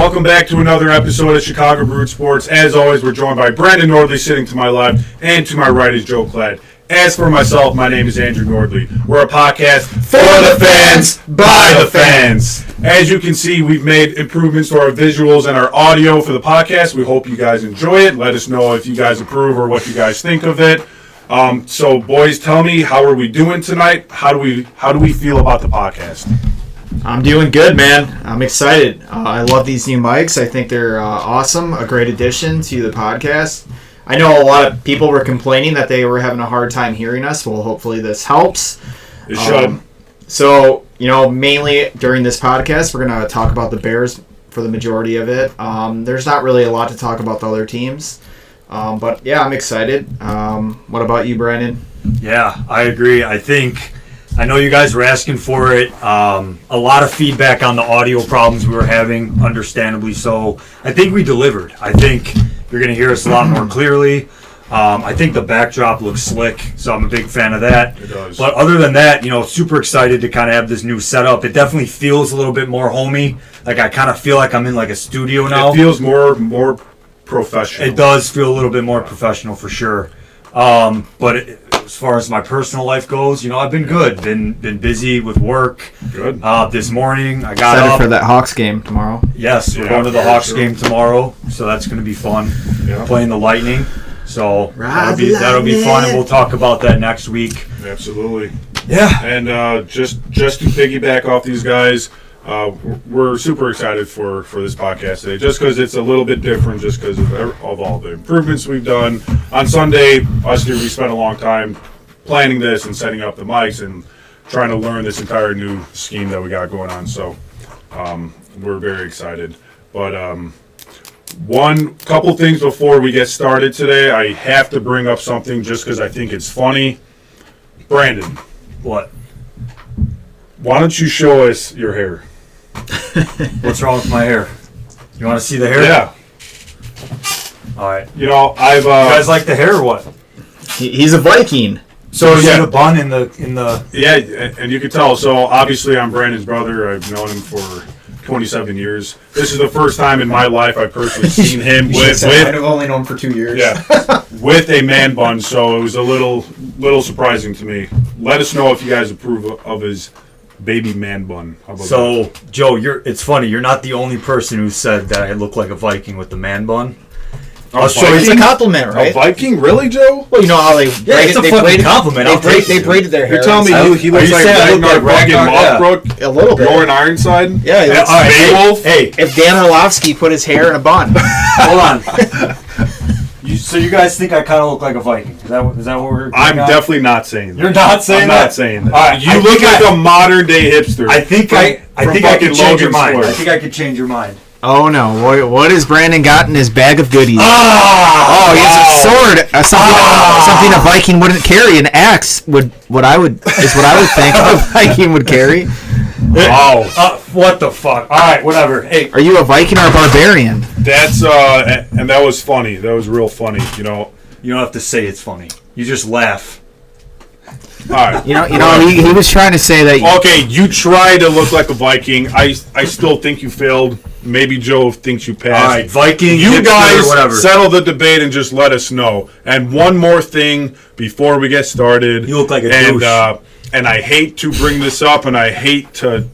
Welcome back to another episode of Chicago Brewed Sports. As always, we're joined by Brandon Nordley sitting to my left, and to my right is Joe Klett. As for myself, my name is Andrew Nordley. We're a podcast for the fans, by the fans. As you can see, we've made improvements to our visuals and our audio for the podcast. We hope you guys enjoy it. Let us know if you guys approve or what you guys think of it. So, boys, tell me, how are we doing tonight? How do we feel about the podcast? I'm doing good, man. I'm excited. I love these new mics. I think they're awesome. A great addition to the podcast. I know a lot of people were complaining that they were having a hard time hearing us. Well, hopefully this helps. It should. So, mainly during this podcast, we're going to talk about the Bears for the majority of it. There's not really a lot to talk about the other teams. But, yeah, I'm excited. What about you, Brandon? Yeah, I agree. I know you guys were asking for it. A lot of feedback on the audio problems we were having, understandably so. I think we delivered. I think you're going to hear us a lot more clearly. I think the backdrop looks slick, so I'm a big fan of that. It does. But other than that, super excited to kind of have this new setup. It definitely feels a little bit more homey. Like I kind of feel like I'm in like a studio now. It feels more professional. It does feel a little bit more professional for sure. But as far as my personal life goes, I've been good. Been busy with work. Good. This morning I got Excited up for that Hawks game tomorrow. Yes, we're Yeah, going to the yeah, Hawks sure. game tomorrow, so that's going to be fun. Yeah. Playing the Lightning, so Ride that'll be fun, and Lightning. we'll talk about that next week. Absolutely. Yeah. And just to piggyback off these guys, we're super excited for this podcast today, just because it's a little bit different, just because of all the improvements we've done. On Sunday, us here, we spent a long time planning this and setting up the mics and trying to learn this entire new scheme that we got going on. So we're very excited. But one couple things before we get started today, I have to bring up something just because I think it's funny. Brandon, What? why don't you show us your hair? What's wrong with my hair? You want to see the hair? Yeah. All right. I've You guys like the hair or what? He's a Viking. So you yeah. see the bun in the. Yeah, and you can tell. So obviously, I'm Brandon's brother. I've known him for 27 years. This is the first time in my life I've personally seen him with I've only known him for 2 years. yeah, with a man bun. So it was a little surprising to me. Let us know if you guys approve of his baby man bun. How about So that? Joe, it's funny. You're not the only person who said that I look like a Viking with the man bun. A So it's a Viking? compliment, A right? Viking, really, Joe? Well, you know how they it's a fucking compliment. I'll take they it. braided their hair. You're telling me he looks you like saying I look Ragnar like fucking Ragnar? Lothbrok? a little bit. Lauren Ironside? Yeah, he looks- All right, Beowulf? hey, if Dan Orlovsky put his hair in a bun. hold on. So you guys think I kind of look like a Viking? Is that what we're? I'm going on? definitely not saying that. You're not saying I'm that? not saying that. All right, You I look think like a modern day hipster. I think I from think I fucking could change your Logan's mind. Store. I think I could change your mind. Oh no! What has Brandon got in his bag of goodies? Ah! Oh, he has a sword. Something a Viking wouldn't carry. An axe is what I would think a Viking would carry. Oh, What the fuck? All right, whatever. Hey, Are you a Viking or a barbarian? that's and that was funny. That was real funny. you don't have to say it's funny. You just laugh. All right. He was trying to say that. Okay, you tried to look like a Viking. I still think you failed. Maybe Joe thinks you passed. All right, Viking. You hipster, guys whatever. settle the debate and just let us know. And one more thing before we get started. You look like a and douche. and I hate to bring this up, and I hate to,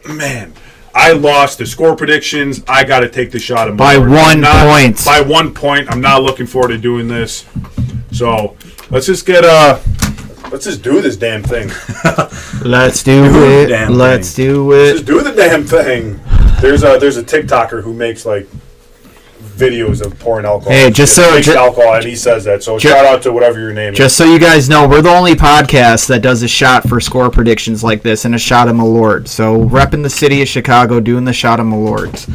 man. I lost the score predictions. I got to take the shot of By Muller. 1 point. By 1 point. I'm not looking forward to doing this. So let's just get let's just do this damn thing. Let's do it. damn Let's thing. do Just it. do the damn thing. There's a TikToker who makes like videos of pouring alcohol. Hey, just so- Makes alcohol, and he says that. So shout out to whatever your name is. Just so you guys know, we're the only podcast that does a shot for score predictions like this and a shot of Malort. So repping the city of Chicago, doing the shot of Malort.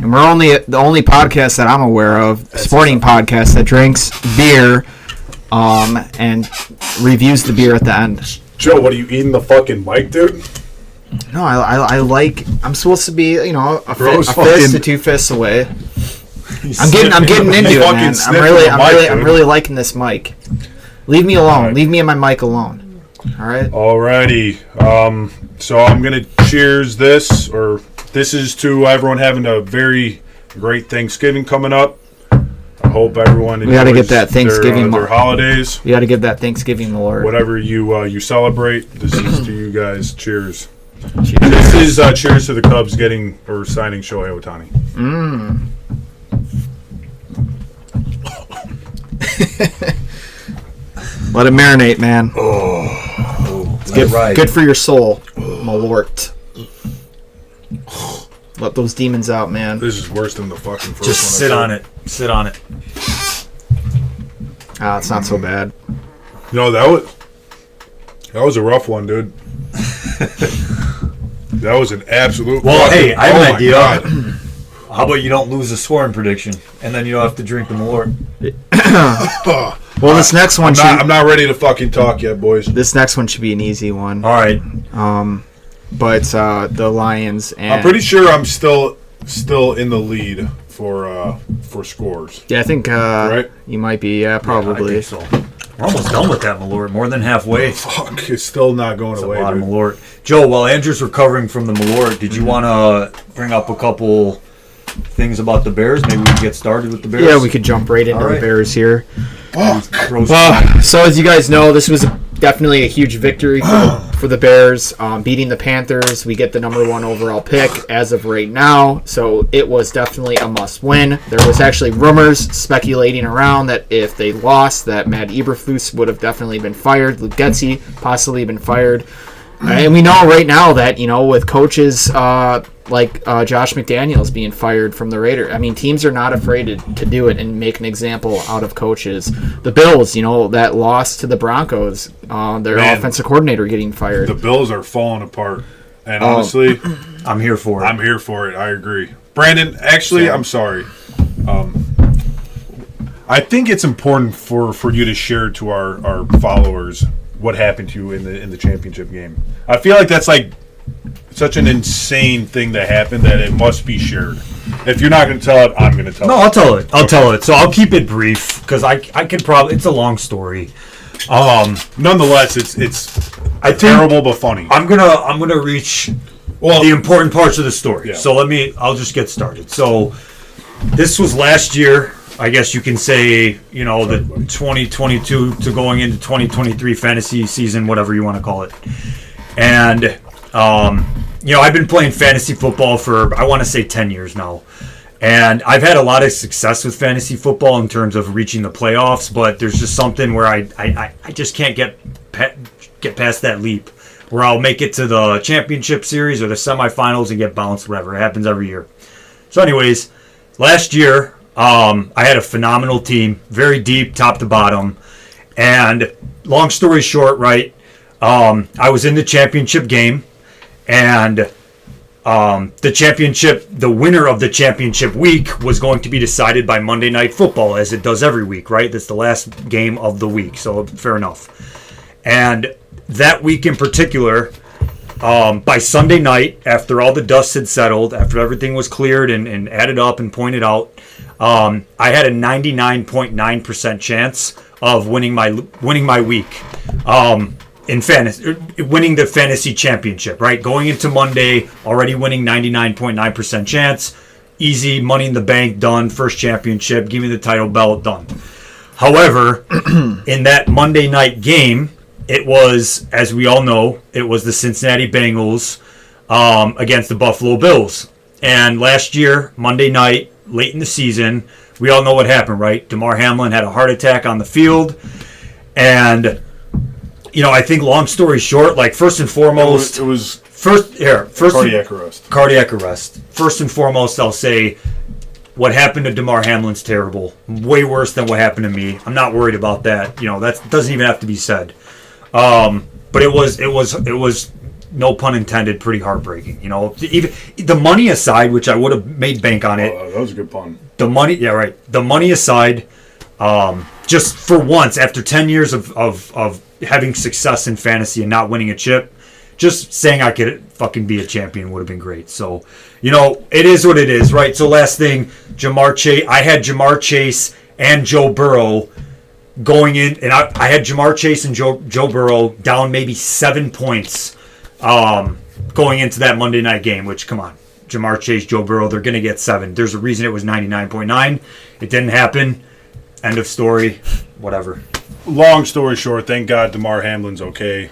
And we're the only podcast that I'm aware of, sporting podcast that drinks beer, and reviews the beer at the end. Joe, what are you eating the fucking mic, dude? No, I like. I'm supposed to be, a Bro's fist to fucking- 2 fists away. I'm getting into it, fucking man. sniffing the mic, I'm dude. really liking this mic. Leave me alone. Alright. Leave me and my mic alone. All right. Alrighty. So I'm gonna cheers this, or this is to everyone having a very great Thanksgiving coming up. I hope everyone enjoys We got to get that Thanksgiving. their holidays. We got to give that Thanksgiving Lord. Whatever you celebrate, this is to you guys. Cheers. Cheers. This is cheers to the Cubs getting or signing Shohei Ohtani. Let it marinate, man. It's Good for your soul, Malort. Let those demons out, man. This is worse than the fucking first Just one. sit on it. Sit on it. It's not so bad. No, that was a rough one, dude. That was an absolute. Well, hey, I have oh an my idea. God. How about you don't lose a scoring prediction, and then you don't have to drink the Malort? Well, this next one I'm not ready to fucking talk yet, boys. This next one should be an easy one. All right. But the Lions and I'm pretty sure I'm still in the lead for scores. yeah, I think Right? you might be. Yeah, I probably. think so. We're almost done with that Malort. More than halfway. Fuck, it's still not going That's a away, lot of dude. Malort. Joe, while Andrew's recovering from the Malort, did you want to bring up a couple things about the Bears? Maybe we can get started with the Bears. Yeah, we could jump right into All the right. Bears here. Throw So as you guys know, this was definitely a huge victory for the Bears, beating the Panthers. We get the number 1 overall pick as of right now, so it was definitely a must-win. There was actually rumors speculating around that if they lost, that Matt Eberflus would have definitely been fired. Luke Getzey possibly been fired. And we know right now that, with coaches like Josh McDaniels being fired from the Raiders, I mean, teams are not afraid to do it and make an example out of coaches. The Bills, that lost to the Broncos, their Man. offensive coordinator getting fired. The Bills are falling apart, and honestly, I'm here for it. I'm here for it. I agree, Brandon. Actually, I'm sorry. I think it's important for you to share to our followers what happened to you in the championship game. I feel like that's like such an insane thing that happened that it must be shared. If you're not going to tell it, I'm going to tell No, it. I'll tell it. I'll tell it. So I'll keep it brief because I could probably. It's a long story. Nonetheless, it's I think terrible but funny. I'm gonna reach the important parts of the story. Yeah. So I'll just get started. So this was last year. I guess you can say, the 2022 to going into 2023 fantasy season, whatever you want to call it. And, I've been playing fantasy football for, I want to say 10 years now. And I've had a lot of success with fantasy football in terms of reaching the playoffs, but there's just something where I just can't get past that leap, where I'll make it to the championship series or the semifinals and get bounced, whatever. It happens every year. So anyways, last year, I had a phenomenal team, very deep, top to bottom. And long story short, right, I was in the championship game, and the winner of the championship week was going to be decided by Monday Night Football, as it does every week, right? That's the last game of the week, so fair enough. And that week in particular, by Sunday night, after all the dust had settled, after everything was cleared and added up and pointed out, I had a 99.9% chance of winning my week in fantasy, winning the fantasy championship. Right, going into Monday, already winning 99.9% chance, easy, money in the bank, done. First championship, give me the title belt, done. However, in that Monday night game, it was, as we all know, it was the Cincinnati Bengals against the Buffalo Bills. And last year, Monday night, late in the season, we all know what happened, right? DeMar Hamlin had a heart attack on the field. And, I think long story short, like first and foremost... It was cardiac arrest. Cardiac arrest. First and foremost, I'll say what happened to DeMar Hamlin's terrible. Way worse than what happened to me. I'm not worried about that. That doesn't even have to be said. But it was no pun intended, pretty heartbreaking. Even the money aside, which I would have made bank on it. That was a good pun. The money, yeah, right. The money aside, just for once, after 10 years of having success in fantasy and not winning a chip, just saying I could fucking be a champion would have been great. So, it is what it is, right? So last thing, Jamar Chase. I had Jamar Chase and Joe Burrow going in, and I had Jamar Chase and Joe Burrow down maybe 7 points going into that Monday night game, which, come on, Jamar Chase, Joe Burrow, they're going to get 7. There's a reason it was 99.9. It didn't happen. End of story. Whatever. Long story short, thank God DeMar Hamlin's okay.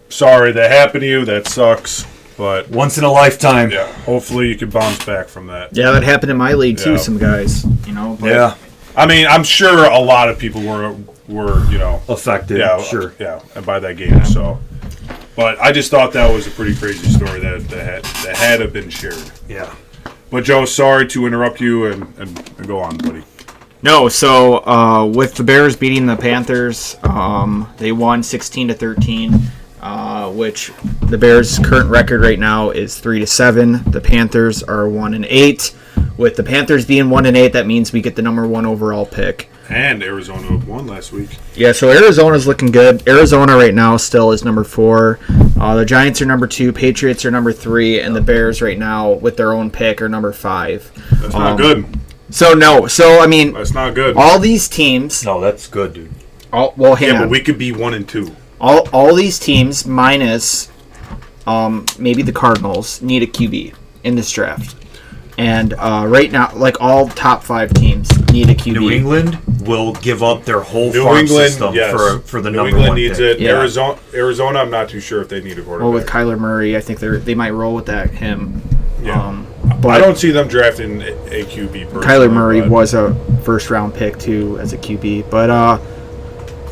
Sorry that happened to you. That sucks. But once in a lifetime. Yeah, hopefully you can bounce back from that. Yeah, that happened in my league too. Some guys, But, yeah. I mean, I'm sure a lot of people were affected. Yeah, sure. Yeah, by that game. So, but I just thought that was a pretty crazy story that had to have been shared. Yeah. But Joe, sorry to interrupt you, and go on, buddy. No, so with the Bears beating the Panthers, they won 16-13. Which the Bears' current record right now is 3-7. The Panthers are 1-8. With the Panthers being 1-8, that means we get the number 1 overall pick. And Arizona won last week. Yeah, so Arizona's looking good. Arizona right now still is number 4. The Giants are number 2. Patriots are number 3, and the Bears right now with their own pick are number 5. That's not good. So I mean, that's not good. All these teams. No, that's good, dude. Hang on. But we could be 1 and 2. All these teams minus maybe the Cardinals need a QB in this draft. And right now, like all top 5 teams need a QB. New England will give up their whole farm system for the number 1 pick. New England needs it. Yeah. Arizona, I'm not too sure if they need a quarterback. Well, with Kyler Murray, I think they might roll with him. Yeah. But I don't see them drafting a QB. Kyler Murray was a first-round pick, too, as a QB. But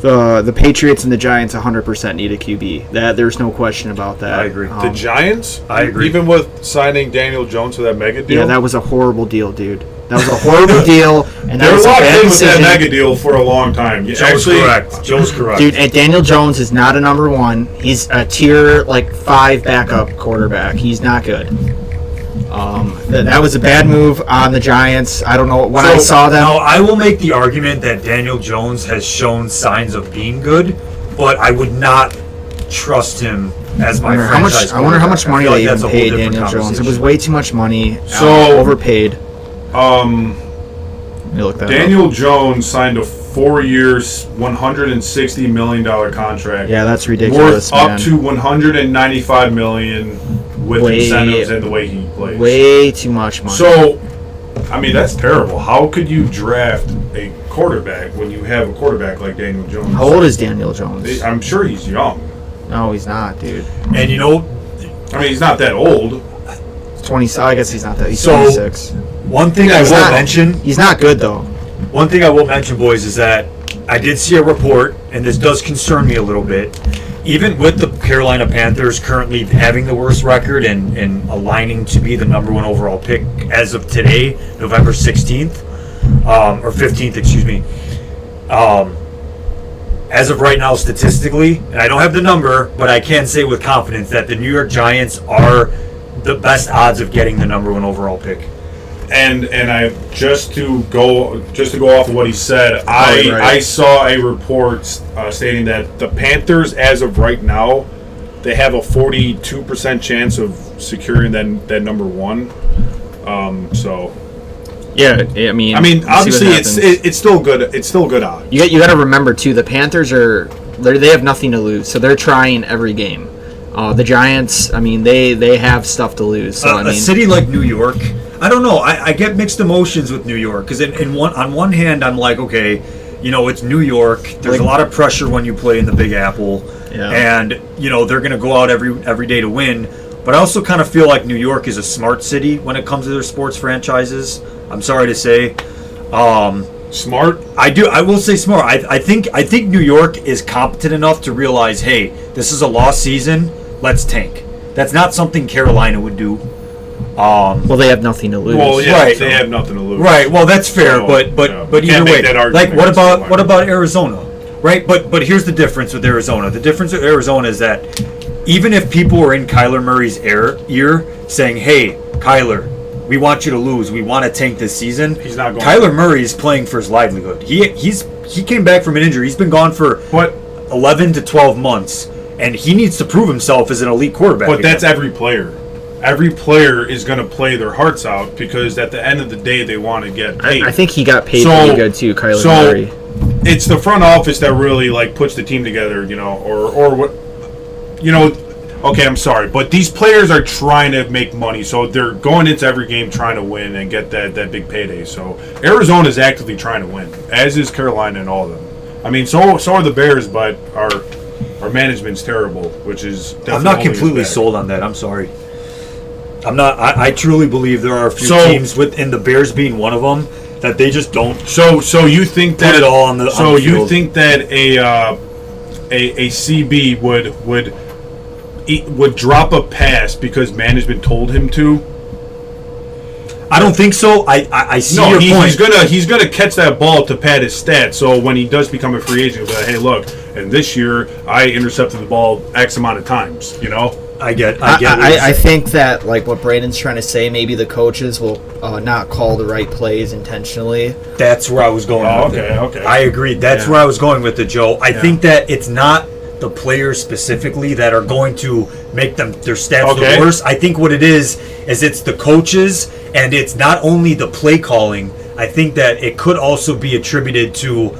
the Patriots and the Giants 100% need a QB. There's no question about that. I agree. The Giants? I agree. Even with signing Daniel Jones to that mega deal? Yeah, that was a horrible deal, dude. That was a horrible deal. And they were locked in with that mega deal for a long time. Joe's correct. Dude, and Daniel Jones is not a number 1. He's a tier 5 backup quarterback. He's not good. That was a bad move on the Giants. I don't know when I saw them. Now, I will make the argument that Daniel Jones has shown signs of being good, but I would not trust him as my franchise. I wonder how much money they even paid Daniel Jones. It was way too much money. So overpaid. Daniel Jones signed a 4-year, $160 million contract. Yeah, that's ridiculous. Worth up to $195 million with incentives and the way he plays. Way too much money. So, I mean, that's terrible. How could you draft a quarterback when you have a quarterback like Daniel Jones? How old is Daniel Jones? I'm sure he's young. No, he's not, dude. And I mean, he's not that old. 20. I guess he's not that. He's 26. One thing I will mention. He's not good though. One thing I will mention, boys, is that I did see a report, and this does concern me a little bit. Even with the Carolina Panthers currently having the worst record and aligning to be the number 1 overall pick as of today, November 16th, or 15th, excuse me. As of right now, statistically, and I don't have the number, but I can say with confidence that the New York Giants are the best odds of getting the number 1 overall pick. And I just to go off of what he said, I saw a report stating that the Panthers, as of right now, they have a 42% chance of securing that number 1. So. Yeah, I mean, obviously it's still good. It's still good odds. You got to remember too, the Panthers they have nothing to lose, so they're trying every game. The Giants, I mean, they have stuff to lose. So a city like New York, I don't know. I get mixed emotions with New York because on one hand, I'm like, okay, it's New York. There's a lot of pressure when you play in the Big Apple, and they're going to go out every day to win. But I also kind of feel like New York is a smart city when it comes to their sports franchises. I'm sorry to say. Smart? I will say smart. I think New York is competent enough to realize, hey, this is a lost season. Let's tank. That's not something Carolina would do. Well, they have nothing to lose. Well, yeah, right. They have nothing to lose. Right. Well, that's fair. So, but either way, like what about Arizona? Right. But here's the difference with Arizona. The difference with Arizona is that even if people were in Kyler Murray's ear saying, "Hey, Kyler, we want you to lose. We want to tank this season." He's not going. Kyler Murray is playing for his livelihood. He came back from an injury. He's been gone for 11 to 12 months, and he needs to prove himself as an elite quarterback. But that's every player. Every player is going to play their hearts out because at the end of the day, they want to get paid. I think he got paid pretty good too, Kyler Murray. It's the front office that really puts the team together, or what, Okay, I'm sorry, but these players are trying to make money, so they're going into every game trying to win and get that big payday. So Arizona is actively trying to win, as is Carolina and all of them. I mean, so are the Bears, but our management's terrible, which is definitely I'm not completely sold on that. I'm sorry. I'm not. I truly believe there are a few teams within the Bears being one of them that they just don't. So you think that it all on the so on the you field. think that a CB would drop a pass because management told him to? I don't think so. I see your point. He's gonna catch that ball to pad his stats. So when he does become a free agent, he'll be like, hey, look, and this year I intercepted the ball X amount of times. You know. I get. I think that like what Braden's trying to say, maybe the coaches will not call the right plays intentionally. That's where I was going. Okay. I agree. That's where I was going with it, Joe. I think that it's not the players specifically that are going to make their stats look worse. I think what it is it's the coaches, and it's not only the play calling. I think that it could also be attributed to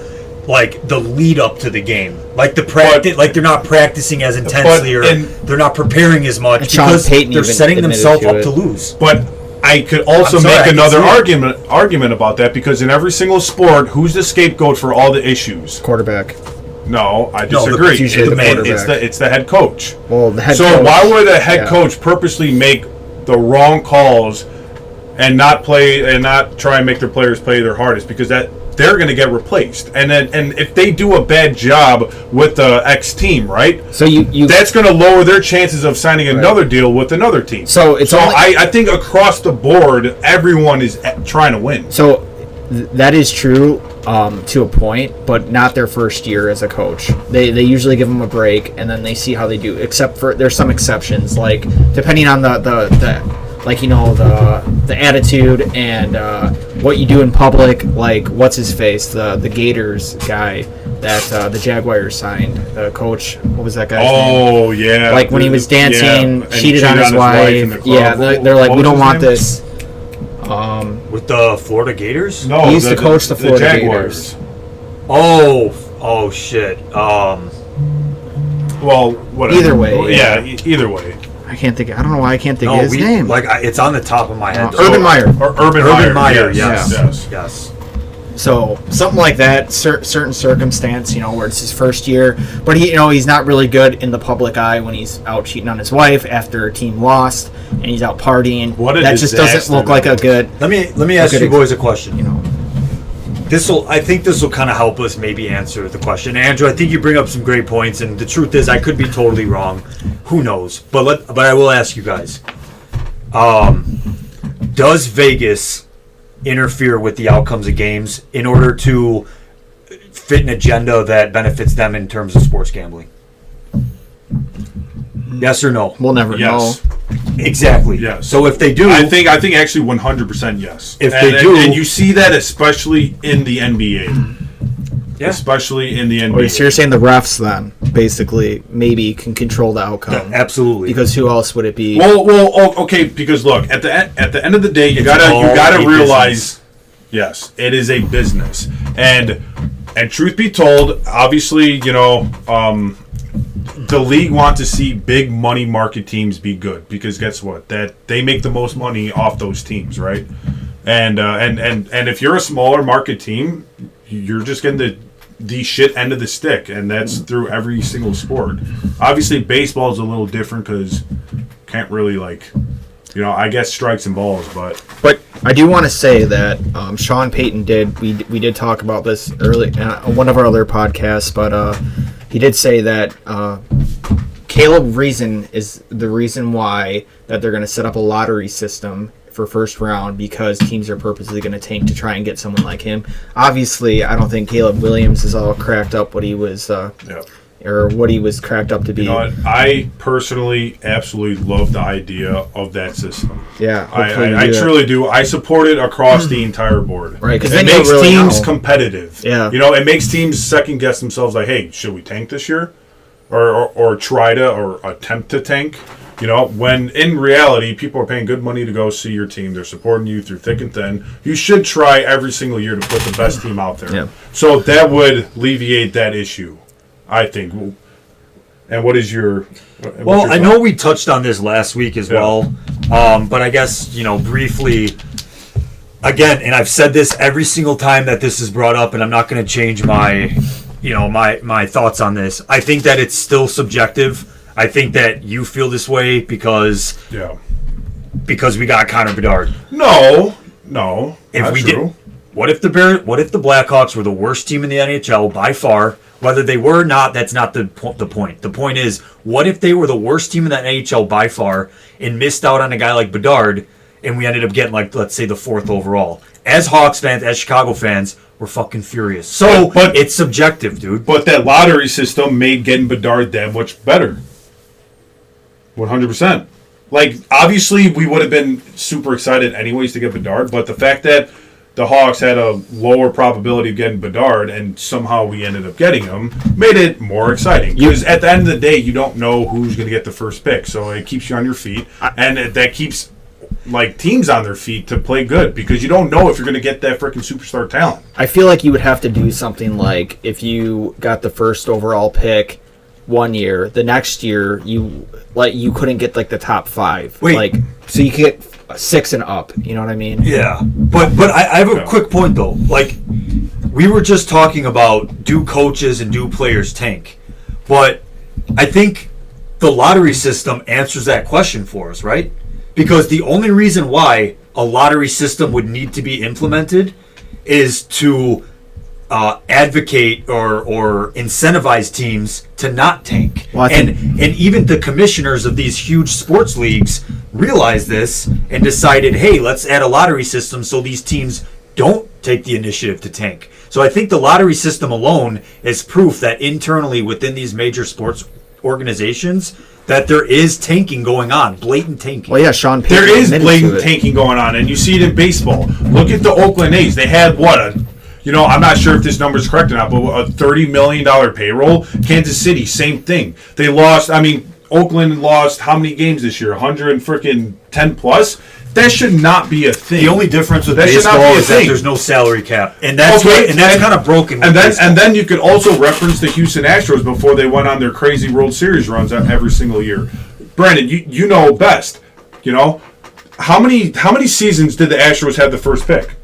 like the lead up to the game, like the practice, like they're not practicing as intensely or they're not preparing as much because they're setting themselves up to lose. But I could also make another argument about that, because in every single sport, who's the scapegoat for all the issues? Quarterback. No, I disagree. It's usually the quarterback. It's the head coach. Well, the head coach. So why would the head coach purposely make the wrong calls and not try and make their players play their hardest? Because they're going to get replaced, and if they do a bad job with the X team, right? So you that's going to lower their chances of signing another deal with another team. So I think across the board, everyone is trying to win. So that is true to a point, but not their first year as a coach. They usually give them a break, and then they see how they do. Except for there's some exceptions, like depending on the like, you know, the attitude and what you do in public. Like, what's his face, the Gators guy that the Jaguars signed, the coach. What was that guy's name? Oh yeah, like when he was dancing, cheated on his wife. Yeah, they're like, we don't want this. With the Florida Gators? No, he used to coach the Florida Gators. Oh shit. Well, whatever. Either way. Yeah, either way. I don't know why I can't think of his name. Like it's on the top of my head. Urban Meyer. Urban Meyer. Yes. So something like that, certain circumstance, you know, where it's his first year, but he's not really good in the public eye when he's out cheating on his wife after a team lost and he's out partying. That just doesn't look like a good. Let me ask you boys a question. You know, I think this will kind of help us maybe answer the question. Andrew, I think you bring up some great points, and the truth is I could be totally wrong. Who knows? But I will ask you guys. Does Vegas interfere with the outcomes of games in order to fit an agenda that benefits them in terms of sports gambling? Yes or no? We'll never know. Exactly. Yes. So if they do, I think actually 100% yes. If they do, and you see that especially in the NBA. Yeah. Especially in the NBA. Wait, so you're saying the refs then basically maybe can control the outcome? Absolutely. Because who else would it be? Well, okay. Because look, at the end of the day, you gotta realize, yes, it is a business, and truth be told, obviously, you know, the league wants to see big money market teams be good, because guess what? That they make the most money off those teams, right? And if you're a smaller market team, you're just getting the shit end of the stick, and that's through every single sport. Obviously, baseball is a little different because can't really I guess strikes and balls, but I do want to say that Sean Payton we did talk about this early on one of our other podcasts, but he did say that Caleb Reason is the reason why that they're going to set up a lottery system for first round, because teams are purposely going to tank to try and get someone like him. Obviously, I don't think Caleb Williams is all cracked up what he was or what he was cracked up to be. You know what? I personally absolutely love the idea of that system. Yeah, I truly do. I support it across the entire board. Right, because it makes teams competitive. Yeah, you know, it makes teams second guess themselves. Like, hey, should we tank this year, or try to or attempt to tank? You know, when in reality, people are paying good money to go see your team. They're supporting you through thick and thin. You should try every single year to put the best team out there. Yeah. So that would alleviate that issue, I think. And what is your? Well, I know we touched on this last week as well, but I guess briefly. Again, and I've said this every single time that this is brought up, and I'm not going to change my thoughts on this. I think that it's still subjective. I think that you feel this way because we got Connor Bedard. No, if we did, what if the Blackhawks were the worst team in the NHL by far? Whether they were or not, that's not the point. The point is, what if they were the worst team in the NHL by far and missed out on a guy like Bedard, and we ended up getting, like, let's say, the 4th overall? As Hawks fans, as Chicago fans, we're fucking furious. So, but it's subjective, dude. But that lottery system made getting Bedard that much better. 100%. Like, obviously, we would have been super excited anyways to get Bedard, but the fact that the Hawks had a lower probability of getting Bedard, and somehow we ended up getting him, made it more exciting. Because at the end of the day, you don't know who's going to get the first pick, so it keeps you on your feet, and that keeps teams on their feet to play good, because you don't know if you're going to get that freaking superstar talent. I feel like you would have to do something like, if you got the first overall pick one year, the next year you couldn't get the top 5. Wait. So you could get 6 and up. You know what I mean? Yeah, but I have a quick point though. We were just talking about, do coaches and do players tank? But I think the lottery system answers that question for us, right? Because the only reason why a lottery system would need to be implemented is to advocate or incentivize teams to not tank. Well, and even the commissioners of these huge sports leagues realized this and decided, hey, let's add a lottery system so these teams don't take the initiative to tank. So I think the lottery system alone is proof that internally within these major sports organizations that there is tanking going on, blatant tanking. Well, yeah, Sean Payton. There is blatant tanking going on, and you see it in baseball. Look at the Oakland A's. They had I'm not sure if this number is correct or not, but a $30 million payroll. Kansas City, same thing. They lost. Oakland lost how many games this year? 110 plus. That should not be a thing. The only difference with baseball is that there's no salary cap, and that's kind of broken. And then you could also reference the Houston Astros before they went on their crazy World Series runs every single year. Brandon, you know best. How many seasons did the Astros have the first pick?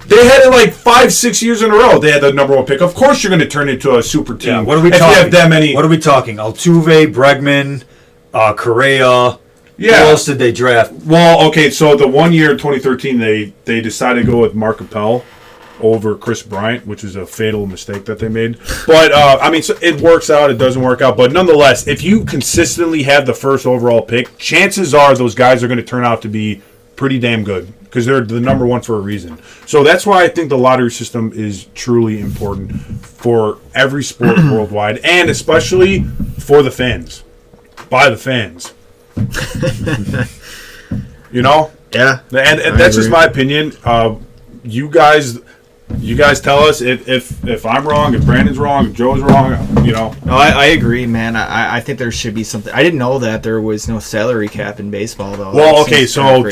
They had it 5-6 years in a row. They had the number 1 pick. Of course, you're going to turn into a super team. Yeah, what are we talking? You have that many. What are we talking? Altuve, Bregman, Correa. Yeah. Who else did they draft? Well, okay, so the 1 year in 2013, they decided to go with Mark Appel over Chris Bryant, which was a fatal mistake that they made. But so it works out. It doesn't work out. But nonetheless, if you consistently have the first overall pick, chances are those guys are going to turn out to be pretty damn good, because they're the number 1 for a reason. So that's why I think the lottery system is truly important for every sport worldwide, and especially for the fans, by the fans. Yeah. And that's just my opinion. You guys tell us if I'm wrong, if Brandon's wrong, if Joe's wrong. No, I agree, man. I think there should be something. I didn't know that there was no salary cap in baseball, though. Well, okay, so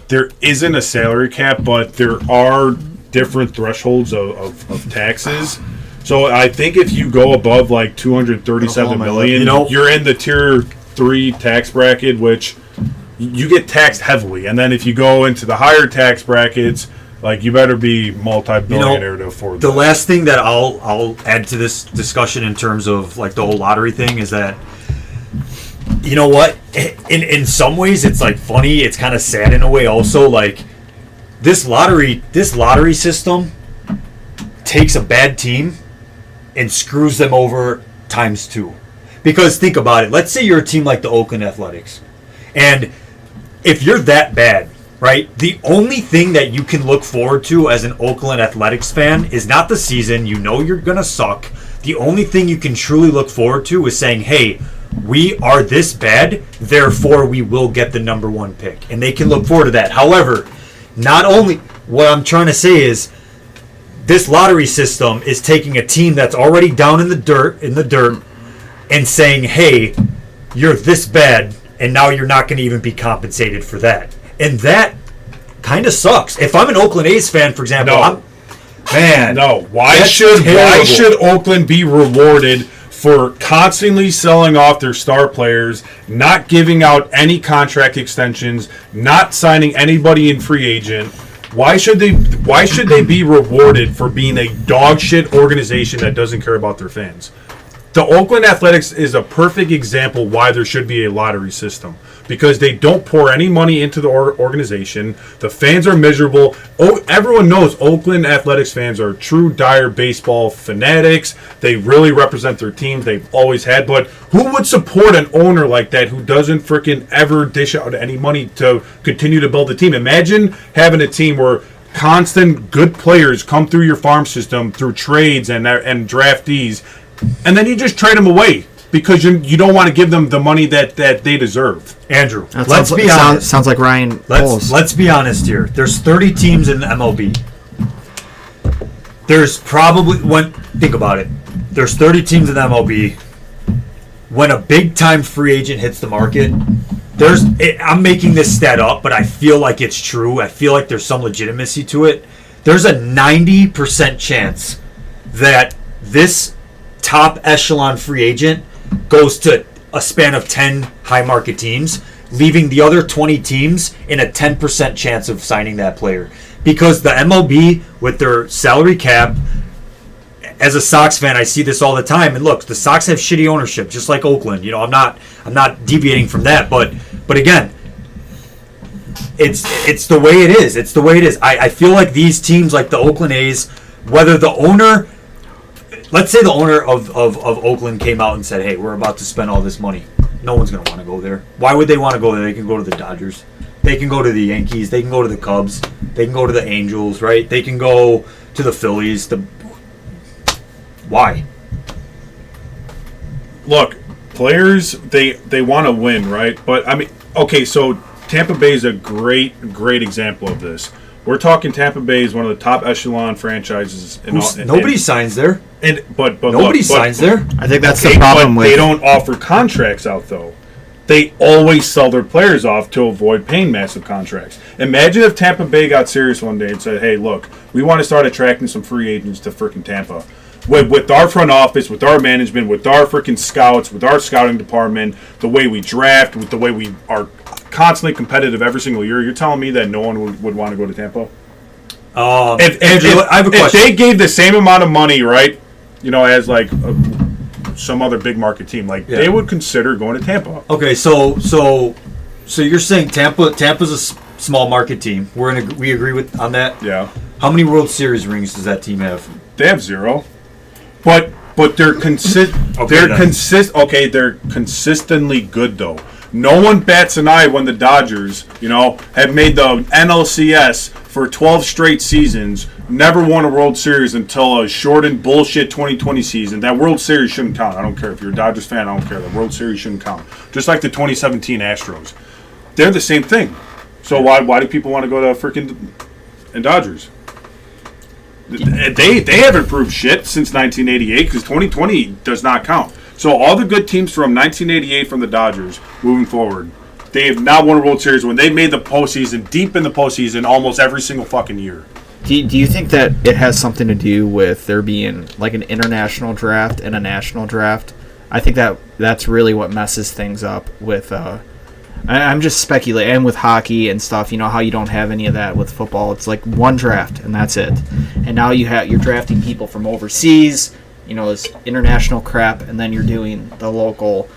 there isn't a salary cap, but there are different thresholds of taxes. So I think if you go above $237 million, you're in the tier 3 tax bracket, which you get taxed heavily. And then if you go into the higher tax brackets, you better be multi-billionaire to afford that. The last thing that I'll add to this discussion in terms of the whole lottery thing is that, you know what? In some ways, it's funny. It's kind of sad in a way. Also, this lottery system takes a bad team and screws them over times 2. Because think about it. Let's say you're a team like the Oakland Athletics, and if you're that bad, right? The only thing that you can look forward to as an Oakland Athletics fan is not the season. You know you're gonna suck. The only thing you can truly look forward to is saying, "Hey, we are this bad, therefore we will get the number 1 pick," and they can look forward to that. However, not only what I'm trying to say is this lottery system is taking a team that's already down in the dirt, and saying, "Hey, you're this bad, and now you're not going to even be compensated for that," and that kind of sucks. If I'm an Oakland A's fan, for example, Why should Oakland be rewarded for constantly selling off their star players, not giving out any contract extensions, not signing anybody in free agent. Why should they be rewarded for being a dog shit organization that doesn't care about their fans? The Oakland Athletics is a perfect example why there should be a lottery system, because they don't pour any money into the organization. The fans are miserable. Everyone knows Oakland Athletics fans are true dire baseball fanatics. They really represent their teams. They've always had. But who would support an owner like that who doesn't freaking ever dish out any money to continue to build the team? Imagine having a team where constant good players come through your farm system through trades and draftees, and then you just trade them away because you don't want to give them the money that they deserve. Andrew, let's be honest. Sounds like Ryan Poles. Let's be honest here. There's 30 teams in the MLB. There's probably think about it. There's 30 teams in the MLB. When a big time free agent hits the market, I'm making this stat up, but I feel like it's true. I feel like there's some legitimacy to it. There's a 90% chance that this top echelon free agent goes to a span of 10 high market teams, leaving the other 20 teams in a 10% chance of signing that player. Because the MLB, with their salary cap, as a Sox fan, I see this all the time. And look, the Sox have shitty ownership, just like Oakland. I'm not deviating from that. But again, it's the way it is. It's the way it is. I feel like these teams, like the Oakland A's, whether the owner, let's say the owner of Oakland came out and said, hey, we're about to spend all this money. No one's going to want to go there. Why would they want to go there? They can go to the Dodgers. They can go to the Yankees. They can go to the Cubs. They can go to the Angels, right? They can go to the Phillies. Why? Look, players, they want to win, right? But, I mean, okay, so Tampa Bay is a great example of this. We're talking Tampa Bay is one of the top echelon franchises. Nobody signs there. But nobody signs there. I think that's the problem with. They don't offer contracts out though. They always sell their players off to avoid paying massive contracts. Imagine if Tampa Bay got serious one day and said, "Hey, look, we want to start attracting some free agents to freaking Tampa. With our front office, with our management, with our freaking scouts, with our scouting department, the way we draft, with the way we are constantly competitive every single year, you're telling me that no one would want to go to Tampa?" Andrew, I have a question. If they gave the same amount of money, right, as like some other big market team, they would consider going to Tampa. Okay, so you're saying Tampa's a small market team. We agree on that? Yeah. How many World Series rings does that team have? They have 0. But they're they're consistently good though. No one bats an eye when the Dodgers, have made the NLCS for 12 straight seasons, never won a World Series until a shortened bullshit 2020 season. That World Series shouldn't count. I don't care if you're a Dodgers fan. I don't care. The World Series shouldn't count. Just like the 2017 Astros, they're the same thing. So why do people want to go to freaking Dodgers? They haven't proved shit since 1988 because 2020 does not count. So all the good teams from 1988 from the Dodgers moving forward, they have now won a World Series when they made the postseason, deep in the postseason, almost every single fucking year. Do you think that it has something to do with there being like an international draft and a national draft? I think that's really what messes things up with. I'm just speculating, and with hockey and stuff. You know how you don't have any of that with football. It's like one draft and that's it. And now you're drafting people from overseas. This international crap, and then you're doing the local,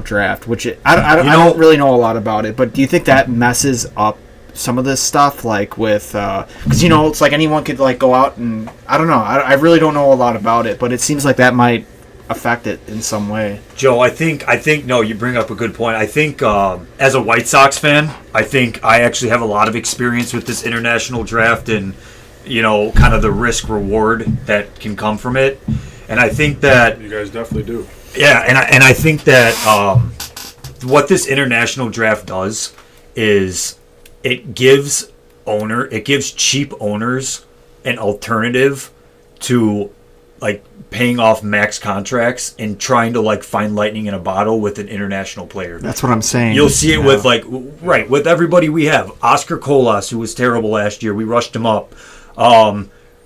draft, which I don't really know a lot about it, but do you think that messes up some of this stuff, like with, because, it's like anyone could, like, go out and, I don't know, I really don't know a lot about it, but it seems like that might affect it in some way. Joe, I think, no, you bring up a good point. I think, as a White Sox fan, I think I actually have a lot of experience with this international draft and, kind of the risk reward that can come from it. And I think that you guys definitely do. Yeah, and I think that what this international draft does is it gives cheap owners an alternative to like paying off max contracts and trying to like find lightning in a bottle with an international player. That's what I'm saying. You'll see it with with everybody we have. Oscar Colas, who was terrible last year, we rushed him up.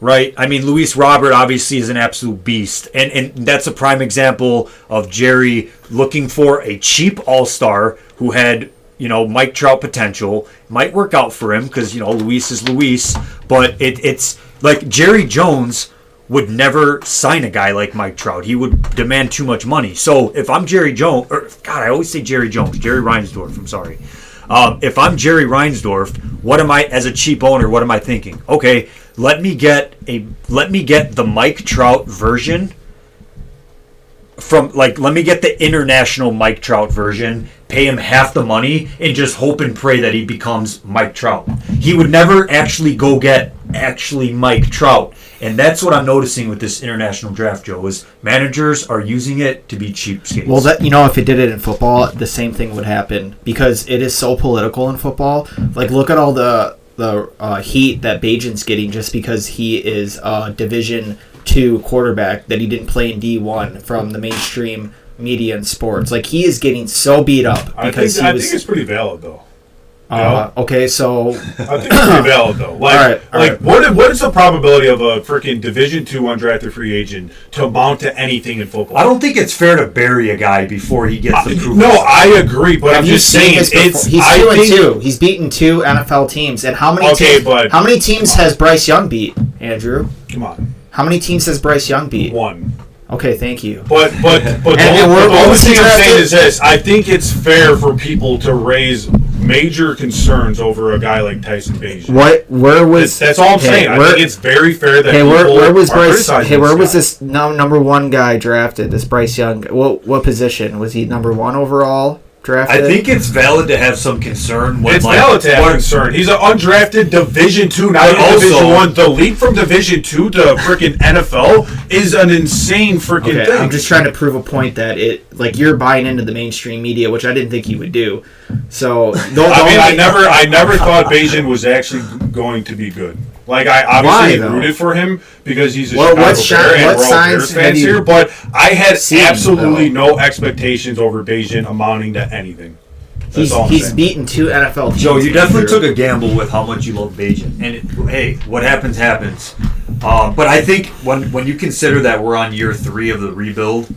right? I mean, Luis Robert obviously is an absolute beast. And that's a prime example of Jerry looking for a cheap all-star who had, Mike Trout potential. Might work out for him because, Luis is Luis. But it's like Jerry Jones would never sign a guy like Mike Trout. He would demand too much money. So if I'm Jerry Jones, I always say Jerry Jones, Jerry Reinsdorf, I'm sorry. If I'm Jerry Reinsdorf, as a cheap owner, what am I thinking? Okay, let me get the Mike Trout version let me get the international Mike Trout version, pay him half the money, and just hope and pray that he becomes Mike Trout. He would never actually go get Mike Trout. And that's what I'm noticing with this international draft, Joe, is managers are using it to be cheapskates. Well, if it did it in football, the same thing would happen because it is so political in football. Like, look at all the heat that Bajan's getting just because he is a Division II quarterback that he didn't play in D1 from the mainstream media and sports. Like, he is getting so beat up because I think it's pretty valid though. Okay, so I think it's pretty valid though. Like, all right. What is the probability of a freaking Division II undrafted free agent to amount to anything in football? I don't think it's fair to bury a guy before he gets the proof. No, I agree, but I'm just saying he's 2-2. He's beaten 2 NFL teams, and how many teams has Bryce Young beat, Andrew? Come on. How many teams has Bryce Young beat? 1. Okay, thank you. But the only thing I'm saying is this: I think it's fair for people to raise major concerns over a guy like Tyson Bagent. That's all I'm saying. I think it's very fair that where was Bryce? Where was this number 1 guy drafted? This Bryce Young. What position was he? Number 1 overall drafted? I think it's valid to have some concern. It's valid to have concern. He's an undrafted Division II, not Division I. The leap from Division II to freaking NFL is an insane freaking thing. I'm just trying to prove a point that you're buying into the mainstream media, which I didn't think you would do. So I never thought Bagent was actually going to be good. Like, I obviously rooted for him because he's a Chicago Bear and we're all Bears fans here, but I had absolutely no expectations over Bagent amounting to anything. He's beaten 2 NFL teams. Joe, you definitely took a gamble with how much you love Bagent. And, hey, what happens, happens. But I think when you consider that we're on year 3 of the rebuild,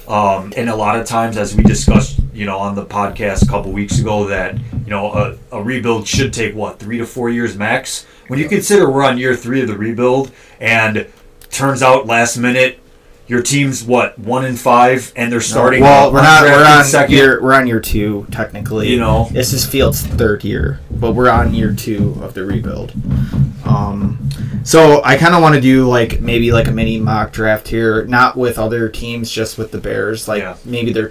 and a lot of times, as we discussed, on the podcast a couple weeks ago, that, a rebuild should take, 3 to 4 years max? When you consider we're on year 3 of the rebuild, and turns out last minute, your team's 1-5, and they're starting. Well, we're on year 2 technically. This is Fields' 3rd year, but we're on year 2 of the rebuild. So I kind of want to do maybe a mini mock draft here, not with other teams, just with the Bears. Maybe their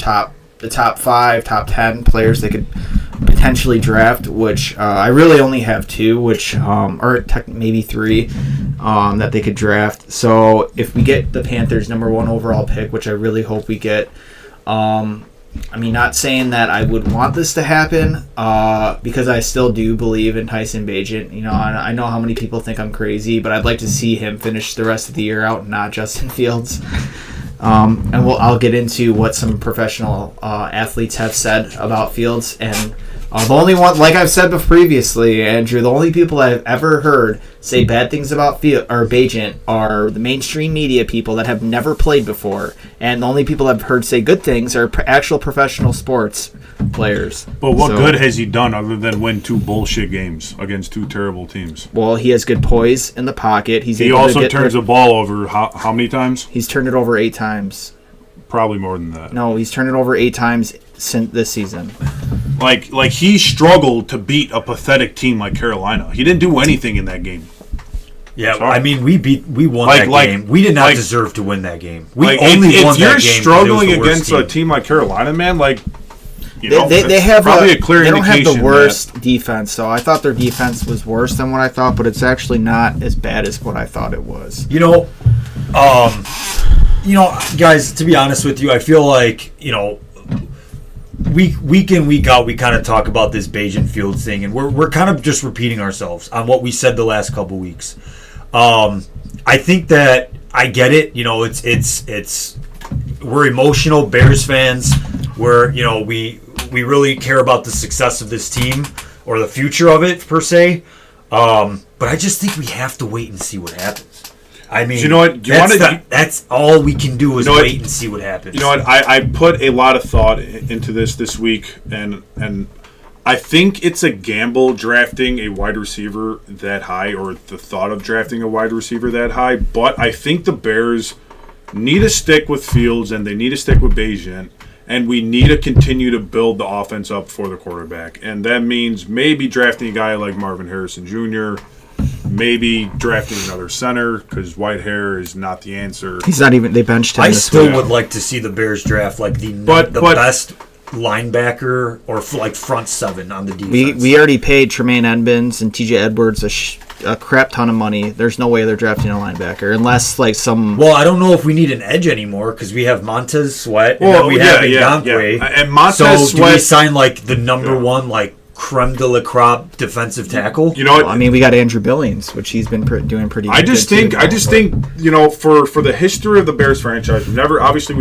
the top 5, top 10 players they could potentially draft, which I really only have 2, which or maybe 3 that they could draft. So if we get the Panthers' number 1 overall pick, which I really hope we get, not saying that I would want this to happen because I still do believe in Tyson Bagent. I know how many people think I'm crazy, but I'd like to see him finish the rest of the year out, not Justin Fields. And I'll get into what some professional athletes have said about Fields. And the only one, like I've said previously, Andrew, the only people I've ever heard say bad things about Bagent are the mainstream media people that have never played before. And the only people I've heard say good things are actual professional sports players. But what good has he done other than win 2 bullshit games against 2 terrible teams? Well, he has good poise in the pocket. He also turns the ball over how many times? He's turned it over 8 times. Probably more than that. No, he's turned it over 8 times since this season. Like he struggled to beat a pathetic team like Carolina. He didn't do anything in that game. Yeah, sorry. We won that game. We did not deserve to win that game. We only won that game. If you're struggling against a team like Carolina, man, they have probably a clear indication. They don't have the worst defense, so I thought their defense was worse than what I thought, but it's actually not as bad as what I thought it was. Guys, to be honest with you, I feel like, week in, week out, we kind of talk about this Bagent Fields thing, and we're kind of just repeating ourselves on what we said the last couple weeks. I think that I get it. It's we're emotional Bears fans. We really care about the success of this team or the future of it per se. But I just think we have to wait and see what happens. I mean, you know what? That's all we can do is you know wait and see what happens. You know what? I put a lot of thought into this week, and I think it's a gamble drafting a wide receiver that high, or the thought of drafting a wide receiver that high. But I think the Bears need to stick with Fields, and they need to stick with Bagent, and we need to continue to build the offense up for the quarterback. And that means maybe drafting a guy like Marvin Harrison Jr., maybe drafting another center, because Whitehair is not the answer. He's not even. They benched him. I this still week. would like to see the Bears draft like the best linebacker or like front seven on the defense. We already paid Tremaine Edmonds and TJ Edwards a crap ton of money. There's no way they're drafting a linebacker unless like some. Well, I don't know if we need an edge anymore because we have Montez Sweat and then we have Ngakoue. And Montez Sweat. Do we sign like the number one like creme de la crop defensive tackle? You know what? I mean, we got Andrew Billings, which he's been doing pretty. I just think you know, for the history of the Bears franchise, we've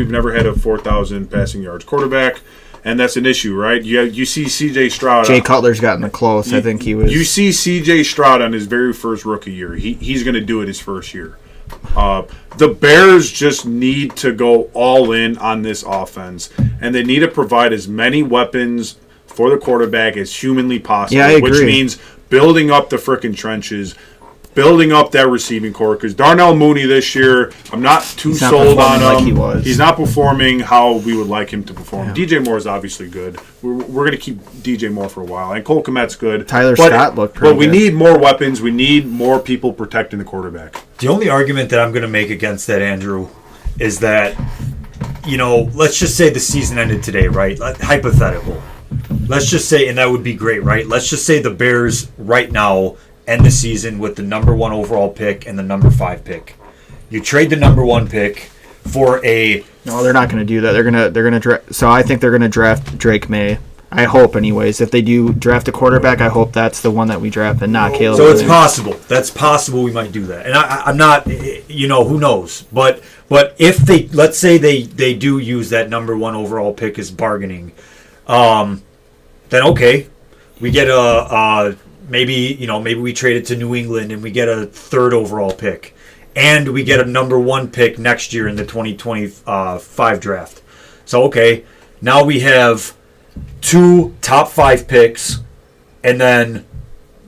never had a 4,000 passing yards quarterback. And that's an issue, right? You see C.J. Stroud. Jay Cutler's gotten the close. I think he was. You see C.J. Stroud on his very first rookie year. He's going to do it his first year. The Bears just need to go all in on this offense, and they need to provide as many weapons for the quarterback as humanly possible. Yeah, I agree. Which means building up the frickin' trenches, building up that receiving core. Because Darnell Mooney this year, I'm not too sold on him. Like he was. He's not performing how we would like him to perform. Yeah. DJ Moore is obviously good. We're going to keep DJ Moore for a while. And Cole Kmet's good. Scott looked pretty good. But we need more weapons. We need more people protecting the quarterback. The only argument that I'm going to make against that, Andrew, is that, you know, let's just say the season ended today, right? Hypothetical. Let's just say, and that would be great, right? Let's just say the Bears right now end the season with the number 1 overall pick and the number 5 pick. You trade the number 1 pick for a. No, they're not going to do that. They're gonna draft. So I think they're going to draft Drake May. I hope, anyways. If they do draft a quarterback, I hope that's the one that we draft and not Caleb. So it's possible. That's possible. We might do that. And I'm not. You know, who knows? But if they, let's say they do use that number 1 overall pick as bargaining, then okay, we get maybe we trade it to New England and we get a 3rd overall pick. And we get a number 1 pick next year in the 2025 draft. So, okay, now we have 2 top 5 picks and then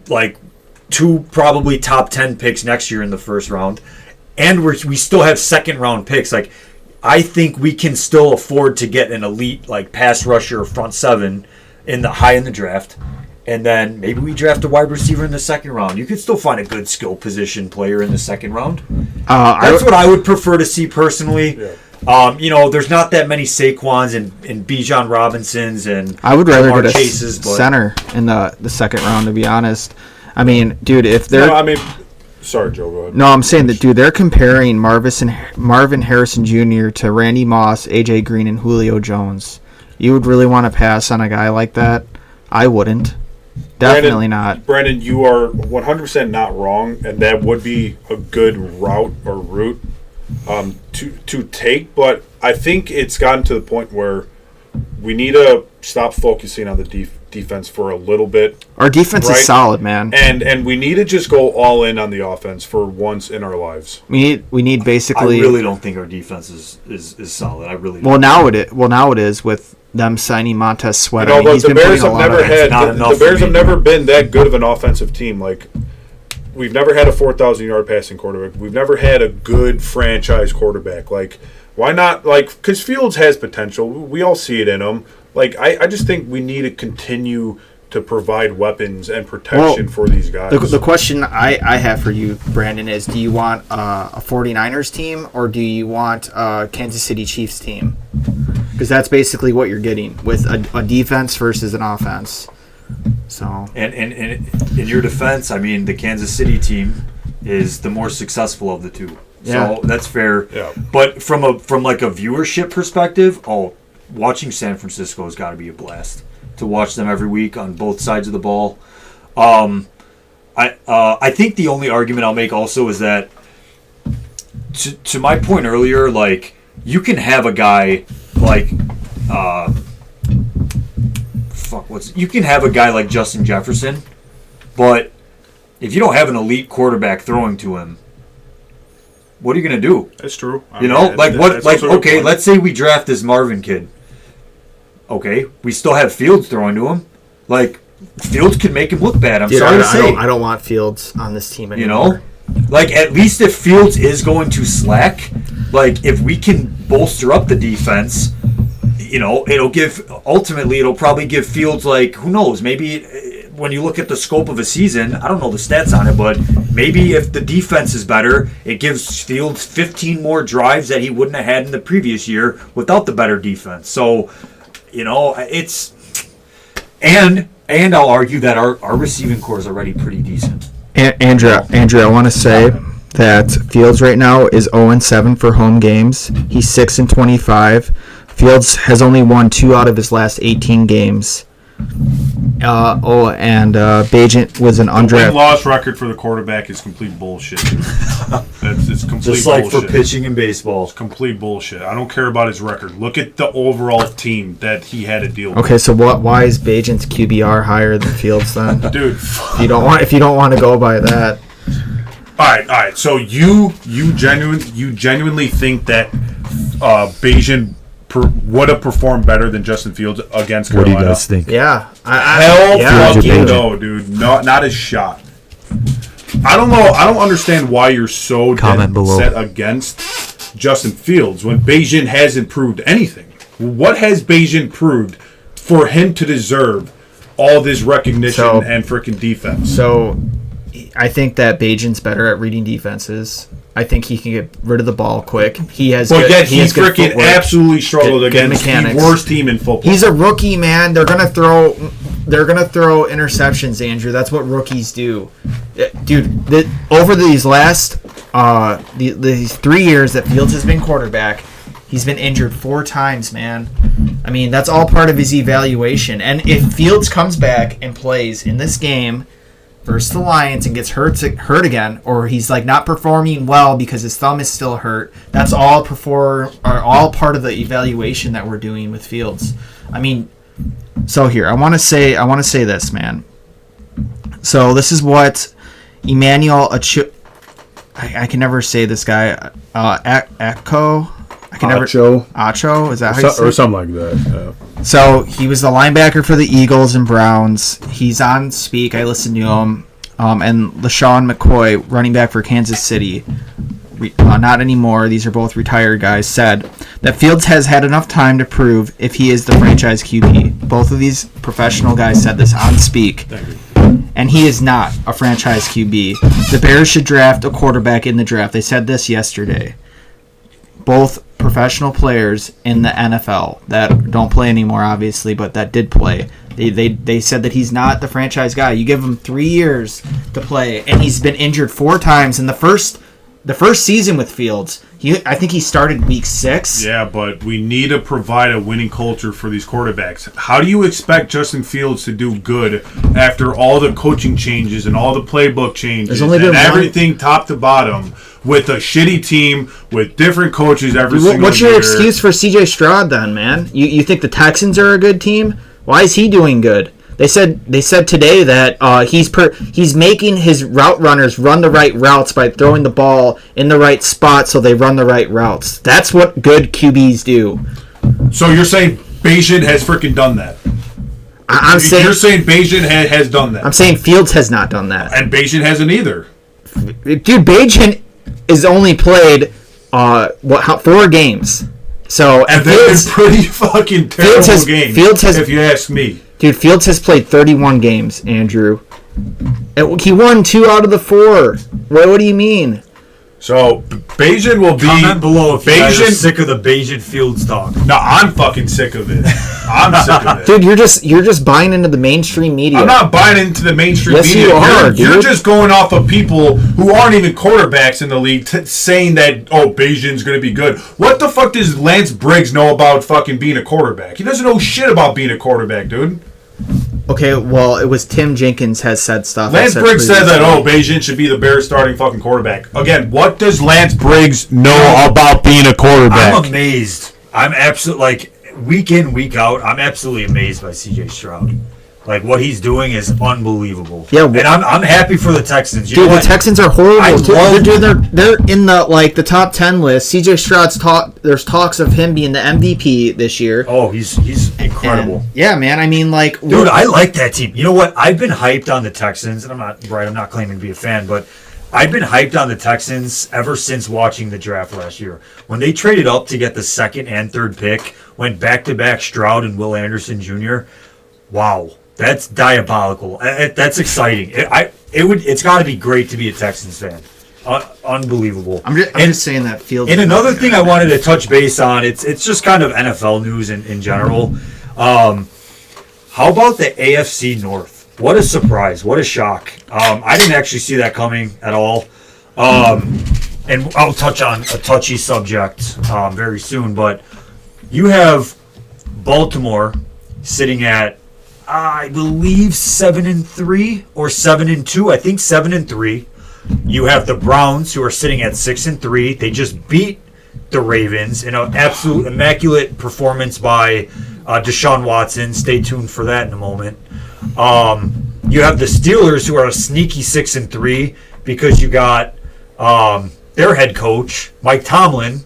like 2 probably top 10 picks next year in the first round. And we still have 2nd round picks. Like, I think we can still afford to get an elite like pass rusher or front 7 high in the draft. And then maybe we draft a wide receiver in the 2nd round. You could still find a good skill position player in the 2nd round. That's what I would prefer to see personally. Yeah. You know, there's not that many Saquons and Bijan Robinsons and I would rather get a Chases, center in the 2nd round, to be honest. I mean, dude, if they're... No, sorry, Joe, go ahead. No, I'm saying that, dude, they're comparing Marvin Harrison Jr. to Randy Moss, A.J. Green, and Julio Jones. You would really want to pass on a guy like that? I wouldn't. Definitely not. Brandon, you are 100% not wrong, and that would be a good route to take, but I think it's gotten to the point where we need to stop focusing on the defense for a little bit. Our defense is solid, man. And we need to just go all in on the offense for once in our lives. We need basically... I really don't think our defense is solid. I really don't. Now it is with them signing Montez Sweat. You know, the Bears have never been that good of an offensive team. Like, we've never had a 4,000-yard passing quarterback. We've never had a good franchise quarterback. Like, why not? Like, because Fields has potential. We all see it in him. Like, I just think we need to continue to provide weapons and protection for these guys. The question I have for you, Brandon, is do you want a 49ers team or do you want a Kansas City Chiefs team? Because that's basically what you're getting with a defense versus an offense. So and in your defense, I mean, the Kansas City team is the more successful of the two. Yeah. So that's fair. Yeah. But from like a viewership perspective, watching San Francisco has got to be a blast to watch them every week on both sides of the ball. I think the only argument I'll make also is that to my point earlier, like, you can have a guy like you can have a guy like Justin Jefferson, but if you don't have an elite quarterback throwing to him, what are you going to do? That's true. Let's say we draft this Marvin kid. Okay, we still have Fields throwing to him. Like, Fields can make him look bad. I'm sorry to say. I don't want Fields on this team anymore. You know? Like, at least if Fields is going to slack, like, if we can bolster up the defense, you know, it'll probably give Fields, like, who knows, maybe when you look at the scope of a season, I don't know the stats on it, but maybe if the defense is better, it gives Fields 15 more drives that he wouldn't have had in the previous year without the better defense. So, you know, it's... And I'll argue that our receiving core is already pretty decent. Andrew, I want to say that Fields right now is 0-7 for home games. He's 6-25. Fields has only won 2 out of his last 18 games. Bagent was an undrafted. Win-loss record for the quarterback is complete bullshit. It's complete just like bullshit. For pitching in baseball. It's complete bullshit. I don't care about his record. Look at the overall team that he had to deal with. Okay, so why is Bagent's QBR higher than Fields then? Dude, if you don't want to go by that. All right. So you genuinely think that Bagent would have performed better than Justin Fields against Carolina? What do you guys think? Yeah. Hell fucking no, dude. Not a shot. I don't know. I don't understand why you're so set against Justin Fields when Bagent hasn't proved anything. What has Bagent proved for him to deserve all this recognition and freaking defense? So I think that Bagent's better at reading defenses. I think he can get rid of the ball quick. He freaking absolutely struggled against the worst team in football. He's a rookie, man. They're gonna throw interceptions, Andrew. That's what rookies do, dude. Over these last these 3 years that Fields has been quarterback, he's been injured 4 times, man. I mean, that's all part of his evaluation. And if Fields comes back and plays in this game versus the Lions and gets hurt again, or he's like not performing well because his thumb is still hurt, that's all part of the evaluation that we're doing with Fields. I mean, so here I want to say this, man. So this is what Emmanuel I can never say this guy Acho. Acho, is that how you say it? Or something like that. Yeah. So he was the linebacker for the Eagles and Browns. He's on Speak. I listened to him. And LaShawn McCoy, running back for Kansas City, not anymore. These are both retired guys. Said that Fields has had enough time to prove if he is the franchise QB. Both of these professional guys said this on Speak. And he is not a franchise QB. The Bears should draft a quarterback in the draft. They said this yesterday. Both professional players in the NFL that don't play anymore, obviously, but that did play. They said that he's not the franchise guy. You give him 3 years to play, and he's been injured 4 times in the first season with Fields. I think he started week 6. Yeah, but we need to provide a winning culture for these quarterbacks. How do you expect Justin Fields to do good after all the coaching changes and all the playbook changes and everything top to bottom with a shitty team with different coaches every single year? What's your excuse for C.J. Stroud then, man? You think the Texans are a good team? Why is he doing good? They said today that he's making his route runners run the right routes by throwing the ball in the right spot so they run the right routes. That's what good QBs do. So you're saying Bagent has freaking done that? You're saying Bagent has done that? I'm saying Fields has not done that. And Bagent hasn't either. Dude, Bagent is only played 4 games. So and they've been pretty fucking terrible games. If you ask me. Dude, Fields has played 31 games, Andrew. He won 2 out of the 4. What do you mean? So, Bagent will be... Comment below if you guys are sick of the Bagent Fields talk. No, I'm fucking sick of it. I'm sick of it. Dude, you're just buying into the mainstream media. I'm not buying into the mainstream media. Yes, you are, dude. You're just going off of people who aren't even quarterbacks in the league saying that, Bagent's going to be good. What the fuck does Lance Briggs know about fucking being a quarterback? He doesn't know shit about being a quarterback, dude. Okay, well, it was Tim Jenkins has said stuff. Lance Briggs said that, Bagent should be the Bears starting fucking quarterback. Again, what does Lance Briggs know about being a quarterback? I'm amazed. I'm absolutely, week in, week out, I'm absolutely amazed by C.J. Stroud. Like, what he's doing is unbelievable. Yeah, and I'm happy for the Texans. You Dude, know the what? Texans are horrible too. love- They're in the top 10 list. CJ Stroud's there's talks of him being the MVP this year. Oh, he's incredible. And, yeah, man. I mean, like, Dude, I like that team. You know what? I've been hyped on the Texans, and I'm not claiming to be a fan, but I've been hyped on the Texans ever since watching the draft last year. When they traded up to get the second and third pick, went back-to-back Stroud and Will Anderson Jr., wow. That's diabolical. That's exciting. It's got to be great to be a Texans fan. Unbelievable. I'm just saying that feels. And another thing I wanted to touch base on, it's just kind of NFL news in general. How about the AFC North? What a surprise. What a shock. I didn't actually see that coming at all. And I'll touch on a touchy subject very soon, but you have Baltimore sitting at, I believe, 7-3 or 7-2. I think 7-3. You have the Browns, who are sitting at 6-3. They just beat the Ravens in an absolute immaculate performance by Deshaun Watson. Stay tuned for that in a moment. You have the Steelers, who are a sneaky 6-3 because you got their head coach Mike Tomlin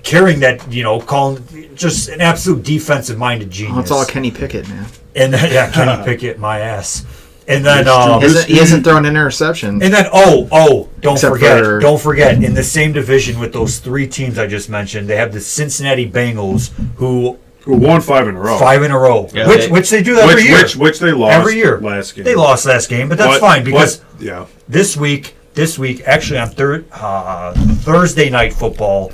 carrying that, calling just an absolute defensive-minded genius. Oh, it's all Kenny Pickett, man. And then, Kenny Pickett, my ass. And then He hasn't thrown an interception. and then don't forget, in the same division with those three teams I just mentioned, they have the Cincinnati Bengals who won 5 in a row. 5 in a row. Yeah, which they do every year. Which they lost every year. last game. They lost last game, but that's fine because yeah. this week, actually on Thursday night football,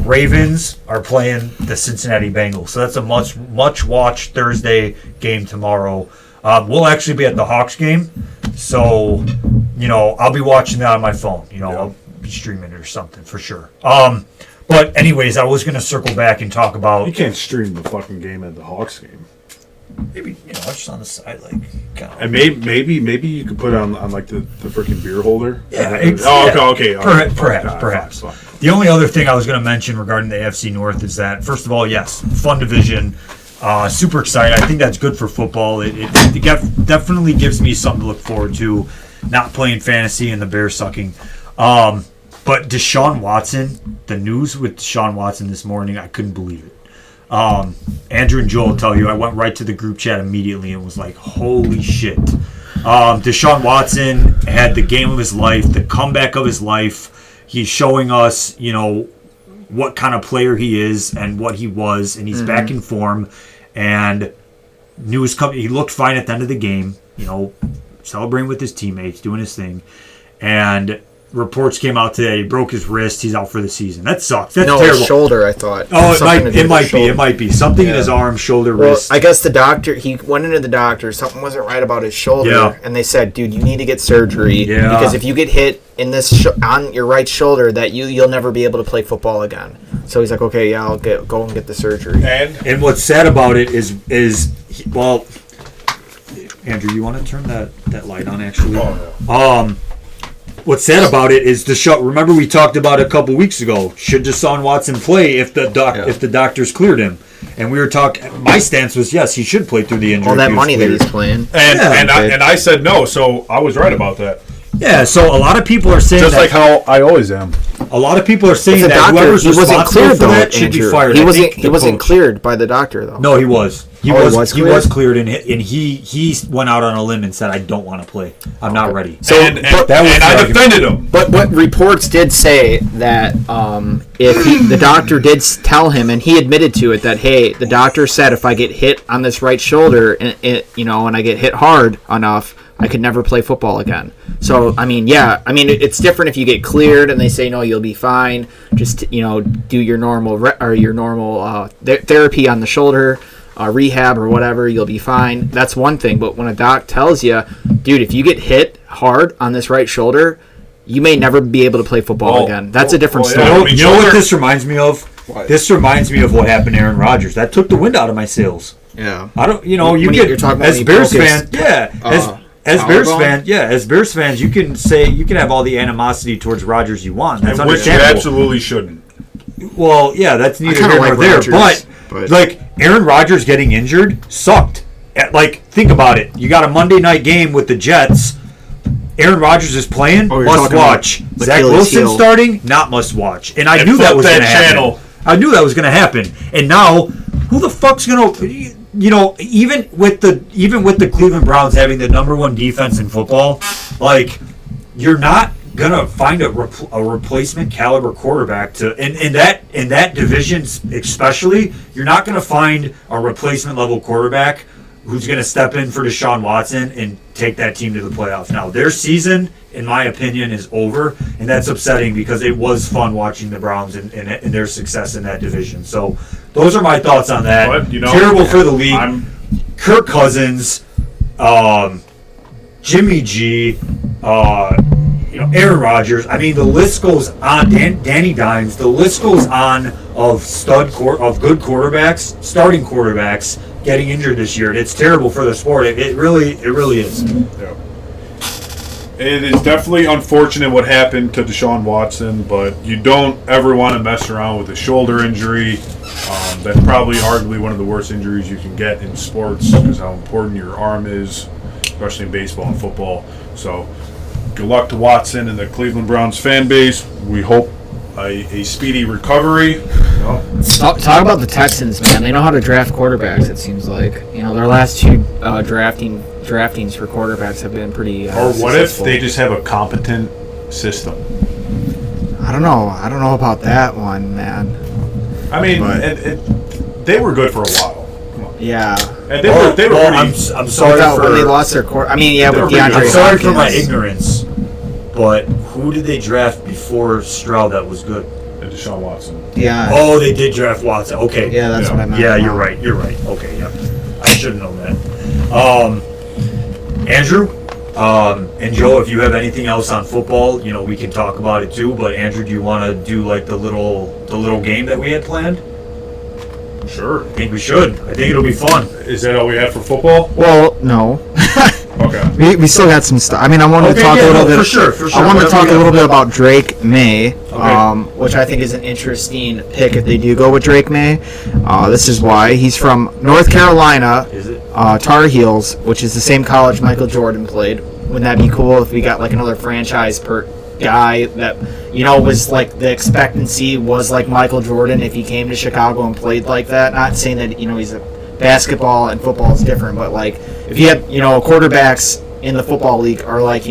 Ravens are playing the Cincinnati Bengals. So that's a much watched Thursday game tomorrow. We'll actually be at the Hawks game, so I'll be watching that on my phone. I'll be streaming it or something for sure. But anyways, I was gonna circle back and talk about. You can't stream the fucking game at the Hawks game. Maybe just on the side, like. And maybe you could put it on like the freaking beer holder. Yeah. Okay. Perhaps. The only other thing I was going to mention regarding the AFC North is that, first of all, yes, fun division, super excited. I think that's good for football. It definitely gives me something to look forward to. Not playing fantasy and the Bears sucking. But Deshaun Watson, the news with Deshaun Watson this morning, I couldn't believe it. Andrew and Joel will tell you, I went right to the group chat immediately and was like, holy shit. Deshaun Watson had the game of his life, the comeback of his life. He's showing us, what kind of player he is and what he was, and he's back in form. And news coming, he looked fine at the end of the game, celebrating with his teammates, doing his thing. And reports came out today. He broke his wrist. He's out for the season. That sucks. That's terrible. His shoulder, I thought. Oh, it might be something in his arm, shoulder, wrist. I guess he went into the doctor. Something wasn't right about his shoulder, and they said, "Dude, you need to get surgery because if you get hit in this on your right shoulder, that you'll never be able to play football again." So he's like, "Okay, yeah, I'll go and get the surgery." And what's sad about it is Andrew, you want to turn that light on actually? What's sad about it is remember we talked about it a couple weeks ago. Should Deshaun Watson play if the doctors cleared him? And we were talking. My stance was yes, he should play through the injury. All that money that he's playing. And I said no, so I was right about that. Yeah, so a lot of people are saying just like how I always am. A lot of people are saying that whoever's responsible for that should be fired. He wasn't cleared by the doctor though. No, he was. He was cleared, and he went out on a limb and said, "I don't want to play. I'm not ready." So and I defended him. But what reports did say that if the doctor did tell him, and he admitted to it, that hey, the doctor said if I get hit on this right shoulder and I get hit hard enough, I could never play football again. So it's different if you get cleared and they say no, you'll be fine. Just do your normal therapy on the shoulder. Rehab or whatever, you'll be fine. That's one thing. But when a doc tells you, dude, if you get hit hard on this right shoulder, you may never be able to play football again. That's a different story. You know what this reminds me of? What? This reminds me of what happened to Aaron Rodgers. That took the wind out of my sails. Yeah. I don't. You're talking about as Bears fan. Yeah. As Bears fans, you can have all the animosity towards Rodgers you want. That's which you absolutely shouldn't. Well, yeah, that's neither here nor there. But like Aaron Rodgers getting injured sucked. Like, think about it. You got a Monday night game with the Jets. Aaron Rodgers is playing. Oh, you're must talking watch. about Zach Achilles Wilson heel. starting. Not must watch. And I And knew that flip was that going to happen. channel. I knew that was going to happen. And now, who the fuck's going to? You know, even with the Cleveland Browns having the number one defense in football, like, you're not gonna find a replacement caliber quarterback to in that division especially. You're not gonna find a replacement level quarterback who's gonna step in for Deshaun Watson and take that team to the playoffs. Now their season, in my opinion, is over, and that's upsetting because it was fun watching the Browns and their success in that division. So those are my thoughts on that. But, you know, terrible for the league. Kirk Kirk Cousins, Jimmy G, Aaron Rodgers. I mean, the list goes on. Danny Dimes. The list goes on of good quarterbacks, starting quarterbacks, getting injured this year. And it's terrible for the sport. It really is. Yeah. It is definitely unfortunate what happened to Deshaun Watson, but you don't ever want to mess around with a shoulder injury. That's probably arguably one of the worst injuries you can get in sports because how important your arm is, especially in baseball and football. So good luck to Watson and the Cleveland Browns fan base. We hope a speedy recovery. Talk about the Texans, man. They know how to draft quarterbacks, it seems like. You know, their last two draftings for quarterbacks have been pretty Or what successful. if they just have a competent system? I don't know about that one, man. I mean, But- they were good for a while. Come on. Yeah. And they were pretty. I'm sorry When they for lost their core. I mean, yeah, They with were pretty DeAndre good. I'm sorry for my Hopkins. ignorance, but who did they draft before Stroud that was good? And Deshaun Watson. Yeah. Oh, they did draft Watson. Okay. Yeah, that's Yeah. what I meant. Yeah, you're right. Okay, yeah. I should have known that. Andrew, and Joe, if you have anything else on football, we can talk about it too. But Andrew, do you want to do like the little game that we had planned? Sure. I think we should. I think it'll be fun. Is that all we have for football? Well, no. Okay. we still got some stuff. I mean, I wanted to talk a little bit. for sure. I wanted to Whatever talk you a little got. bit about Drake May, Okay. which I think is an interesting pick if they do go with Drake May. This is why he's from North Carolina. Is it? Tar Heels, which is the same college Michael Jordan played. Wouldn't that be cool if we got like another franchise per guy that was like the expectancy was like Michael Jordan if he came to Chicago and played like that? Not saying that he's a basketball and football is different, but like if you had quarterbacks in the football league are like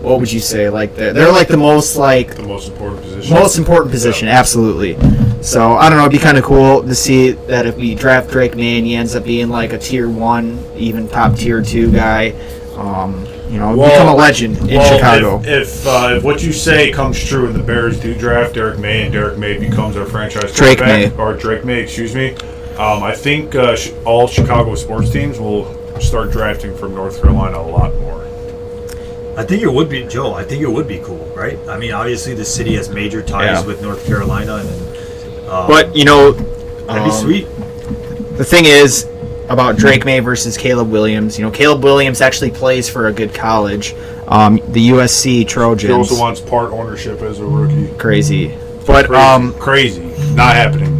what would you say, like they're like the most important position. most important position, absolutely. So I don't know, it'd be kind of cool to see that if we draft Drake May and he ends up being like a tier 1, even top tier 2 guy, become a legend in Chicago. If what you say comes true and the Bears do draft Derek May and Derek May becomes our franchise Drake quarterback, or Drake May, excuse me, I think all Chicago sports teams will start drafting from North Carolina a lot more. I think it would be, Joe. I think it would be cool, right? I mean, obviously the city has major ties with North Carolina, But that'd be sweet. the thing is about Drake May versus Caleb Williams. Caleb Williams actually plays for a good college, the USC Trojans. He also wants part ownership as a rookie. Crazy, but Crazy. Not happening.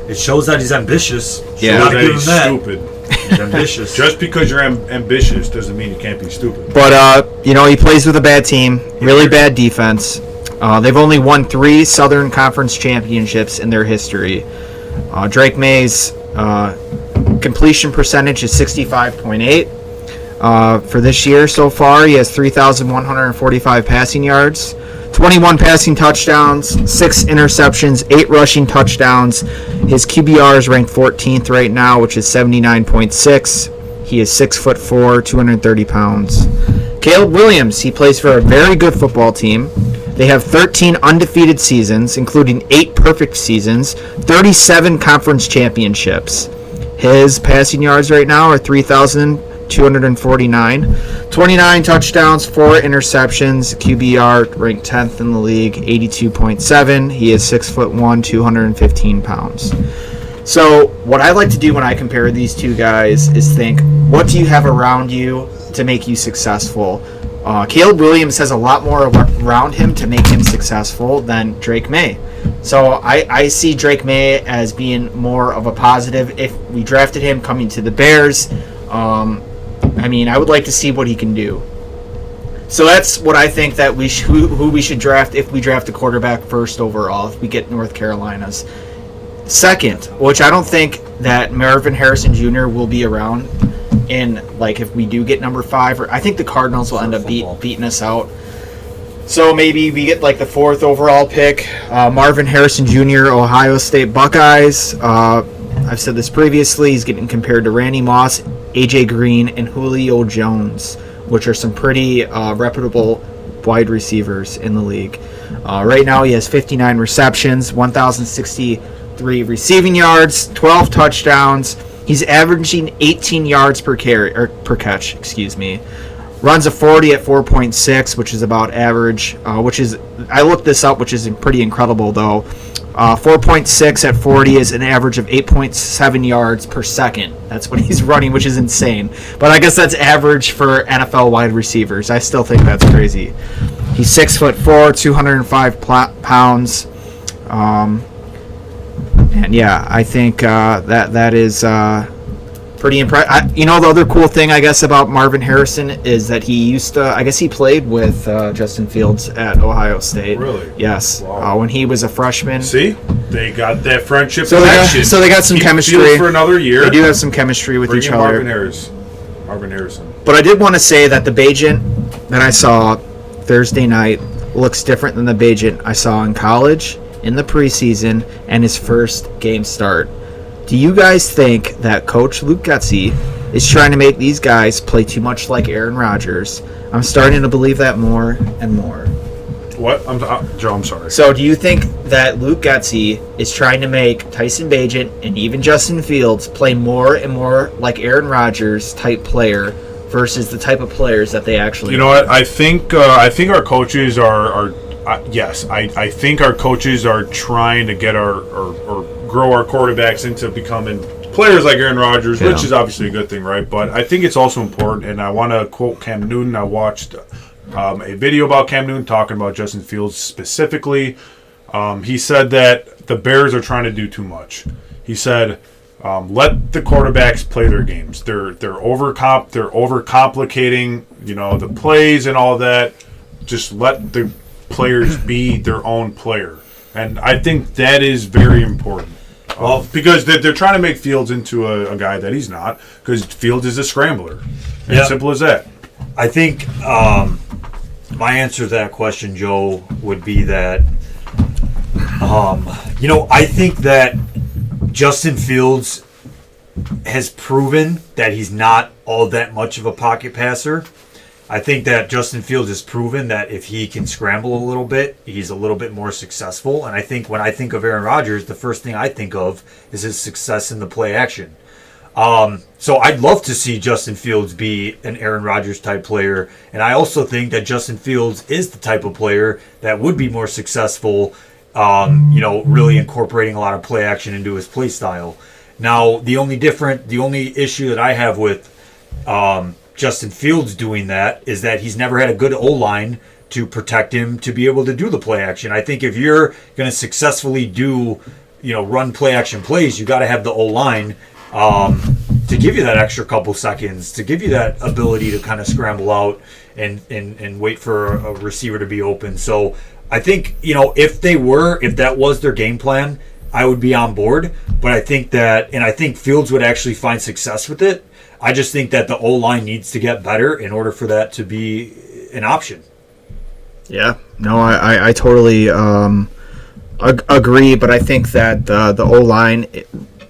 It shows that he's ambitious. Yeah. Gotta That give him he's that. stupid. He's ambitious. Just because you're ambitious doesn't mean you can't be stupid. But he plays with a bad team, really bad defense. They've only won 3 Southern Conference championships in their history. Drake May's completion percentage is 65.8. For this year so far, he has 3,145 passing yards, 21 passing touchdowns, 6 interceptions, 8 rushing touchdowns. His QBR is ranked 14th right now, which is 79.6. He is 6'4", 230 pounds. Caleb Williams, he plays for a very good football team. They have 13 undefeated seasons, including 8 perfect seasons, 37 conference championships. His passing yards right now are 3,249. 29 touchdowns, 4 interceptions. QBR ranked 10th in the league, 82.7. He is 6'1", 215 pounds. So what I like to do when I compare these two guys is think, what do you have around you to make you successful? Caleb Williams has a lot more around him to make him successful than Drake May. So I see Drake May as being more of a positive. If we drafted him coming to the Bears, I would like to see what he can do. So that's what I think that who we should draft if we draft a quarterback first overall, if we get North Carolina's. Second, which I don't think that Marvin Harrison Jr. will be around if we do get number 5, or I think the Cardinals will end up beating us out. So maybe we get the 4th overall pick. Marvin Harrison Jr., Ohio State Buckeyes. I've said this previously. He's getting compared to Randy Moss, AJ Green, and Julio Jones, which are some pretty reputable wide receivers in the league. Right now he has 59 receptions, 1,063 receiving yards, 12 touchdowns. He's averaging 18 yards per catch. Runs a 40 at 4.6, which is about average. I looked this up, which is pretty incredible though. 4.6 at 40 is an average of 8.7 yards per second. That's what he's running, which is insane. But I guess that's average for NFL wide receivers. I still think that's crazy. He's 6'4", 205 pounds. And yeah, I think that is pretty impressive. The other cool thing I guess about Marvin Harrison is that he played with Justin Fields at Ohio State. Really? Yes. Wow. When he was a freshman. See, they got that friendship connection. So they got some chemistry for another year. They do have some chemistry with each other. Marvin Harrison. But I did want to say that the Bagent that I saw Thursday night looks different than the Bagent I saw in college, in the preseason, and his first game start. Do you guys think that Coach Luke Getsy is trying to make these guys play too much like Aaron Rodgers? I'm starting to believe that more and more. What? Joe, I'm sorry. So do you think that Luke Getsy is trying to make Tyson Bagent and even Justin Fields play more and more like Aaron Rodgers type player versus the type of players that they actually You know what? I think our coaches are yes, I think our coaches are trying to get or grow our quarterbacks into becoming players like Aaron Rodgers, which is obviously a good thing, right? But I think it's also important, and I want to quote Cam Newton. I watched a video about Cam Newton talking about Justin Fields specifically. He said that the Bears are trying to do too much. He said, let the quarterbacks play their games. They're overcomplicating, the plays and all that. Just let the players be their own player. And I think that is very important. Because they're trying to make Fields into a guy that he's not, because Fields is a scrambler. As simple as that. I think my answer to that question, Joe, would be that, I think that Justin Fields has proven that he's not all that much of a pocket passer. I think that Justin Fields has proven that if he can scramble a little bit, he's a little bit more successful. And I think when I think of Aaron Rodgers, the first thing I think of is his success in the play action. So I'd love to see Justin Fields be an Aaron Rodgers type player. And I also think that Justin Fields is the type of player that would be more successful, really incorporating a lot of play action into his play style. Now, the only issue that I have with Justin Fields doing that is that he's never had a good O-line to protect him to be able to do the play action. I think if you're going to successfully run play action plays, you got to have the O-line to give you that extra couple seconds, to give you that ability to kind of scramble out and wait for a receiver to be open. So I think, if that was their game plan, I would be on board. But I think Fields would actually find success with it. I just think that the O-line needs to get better in order for that to be an option. Yeah, no, I totally agree, but I think that the O-line,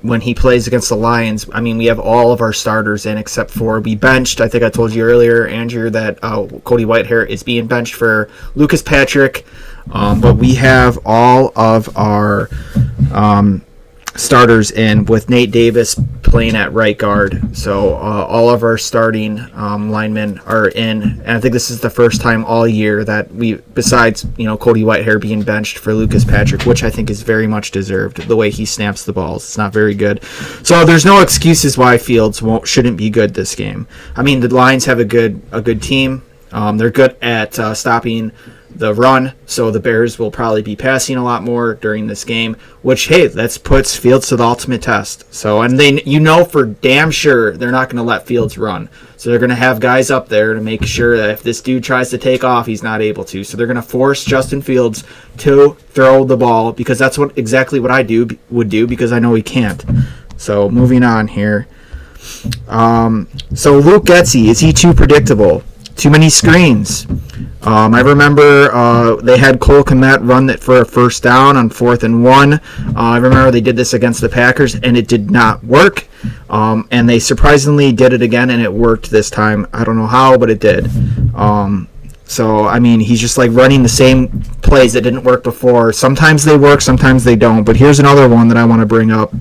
when he plays against the Lions, we have all of our starters in except for we benched. I think I told you earlier, Andrew, that Cody Whitehair is being benched for Lucas Patrick, but we have all of our starters in with Nate Davis playing at right guard. So all of our starting linemen are in, and I think this is the first time all year that we, besides Cody Whitehair being benched for Lucas Patrick, which I think is very much deserved. The way he snaps the balls, it's not very good. So there's no excuses why Fields shouldn't be good this game. The Lions have a good team. They're good at stopping the run, so the Bears will probably be passing a lot more during this game, which, hey, that puts Fields to the ultimate test. So, and for damn sure they're not going to let Fields run. So they're going to have guys up there to make sure that if this dude tries to take off, he's not able to. So they're going to force Justin Fields to throw the ball, because that's exactly what I would do, because I know he can't. So moving on here. So Luke Getsy, is he too predictable? Too many screens. I remember they had Cole Kmet run it for a first down on 4th and 1. I remember they did this against the Packers, and it did not work. And they surprisingly did it again, and it worked this time. I don't know how, but it did. So, I mean, he's just like running the same plays that didn't work before. Sometimes they work, sometimes they don't. But here's another one that I want to bring up.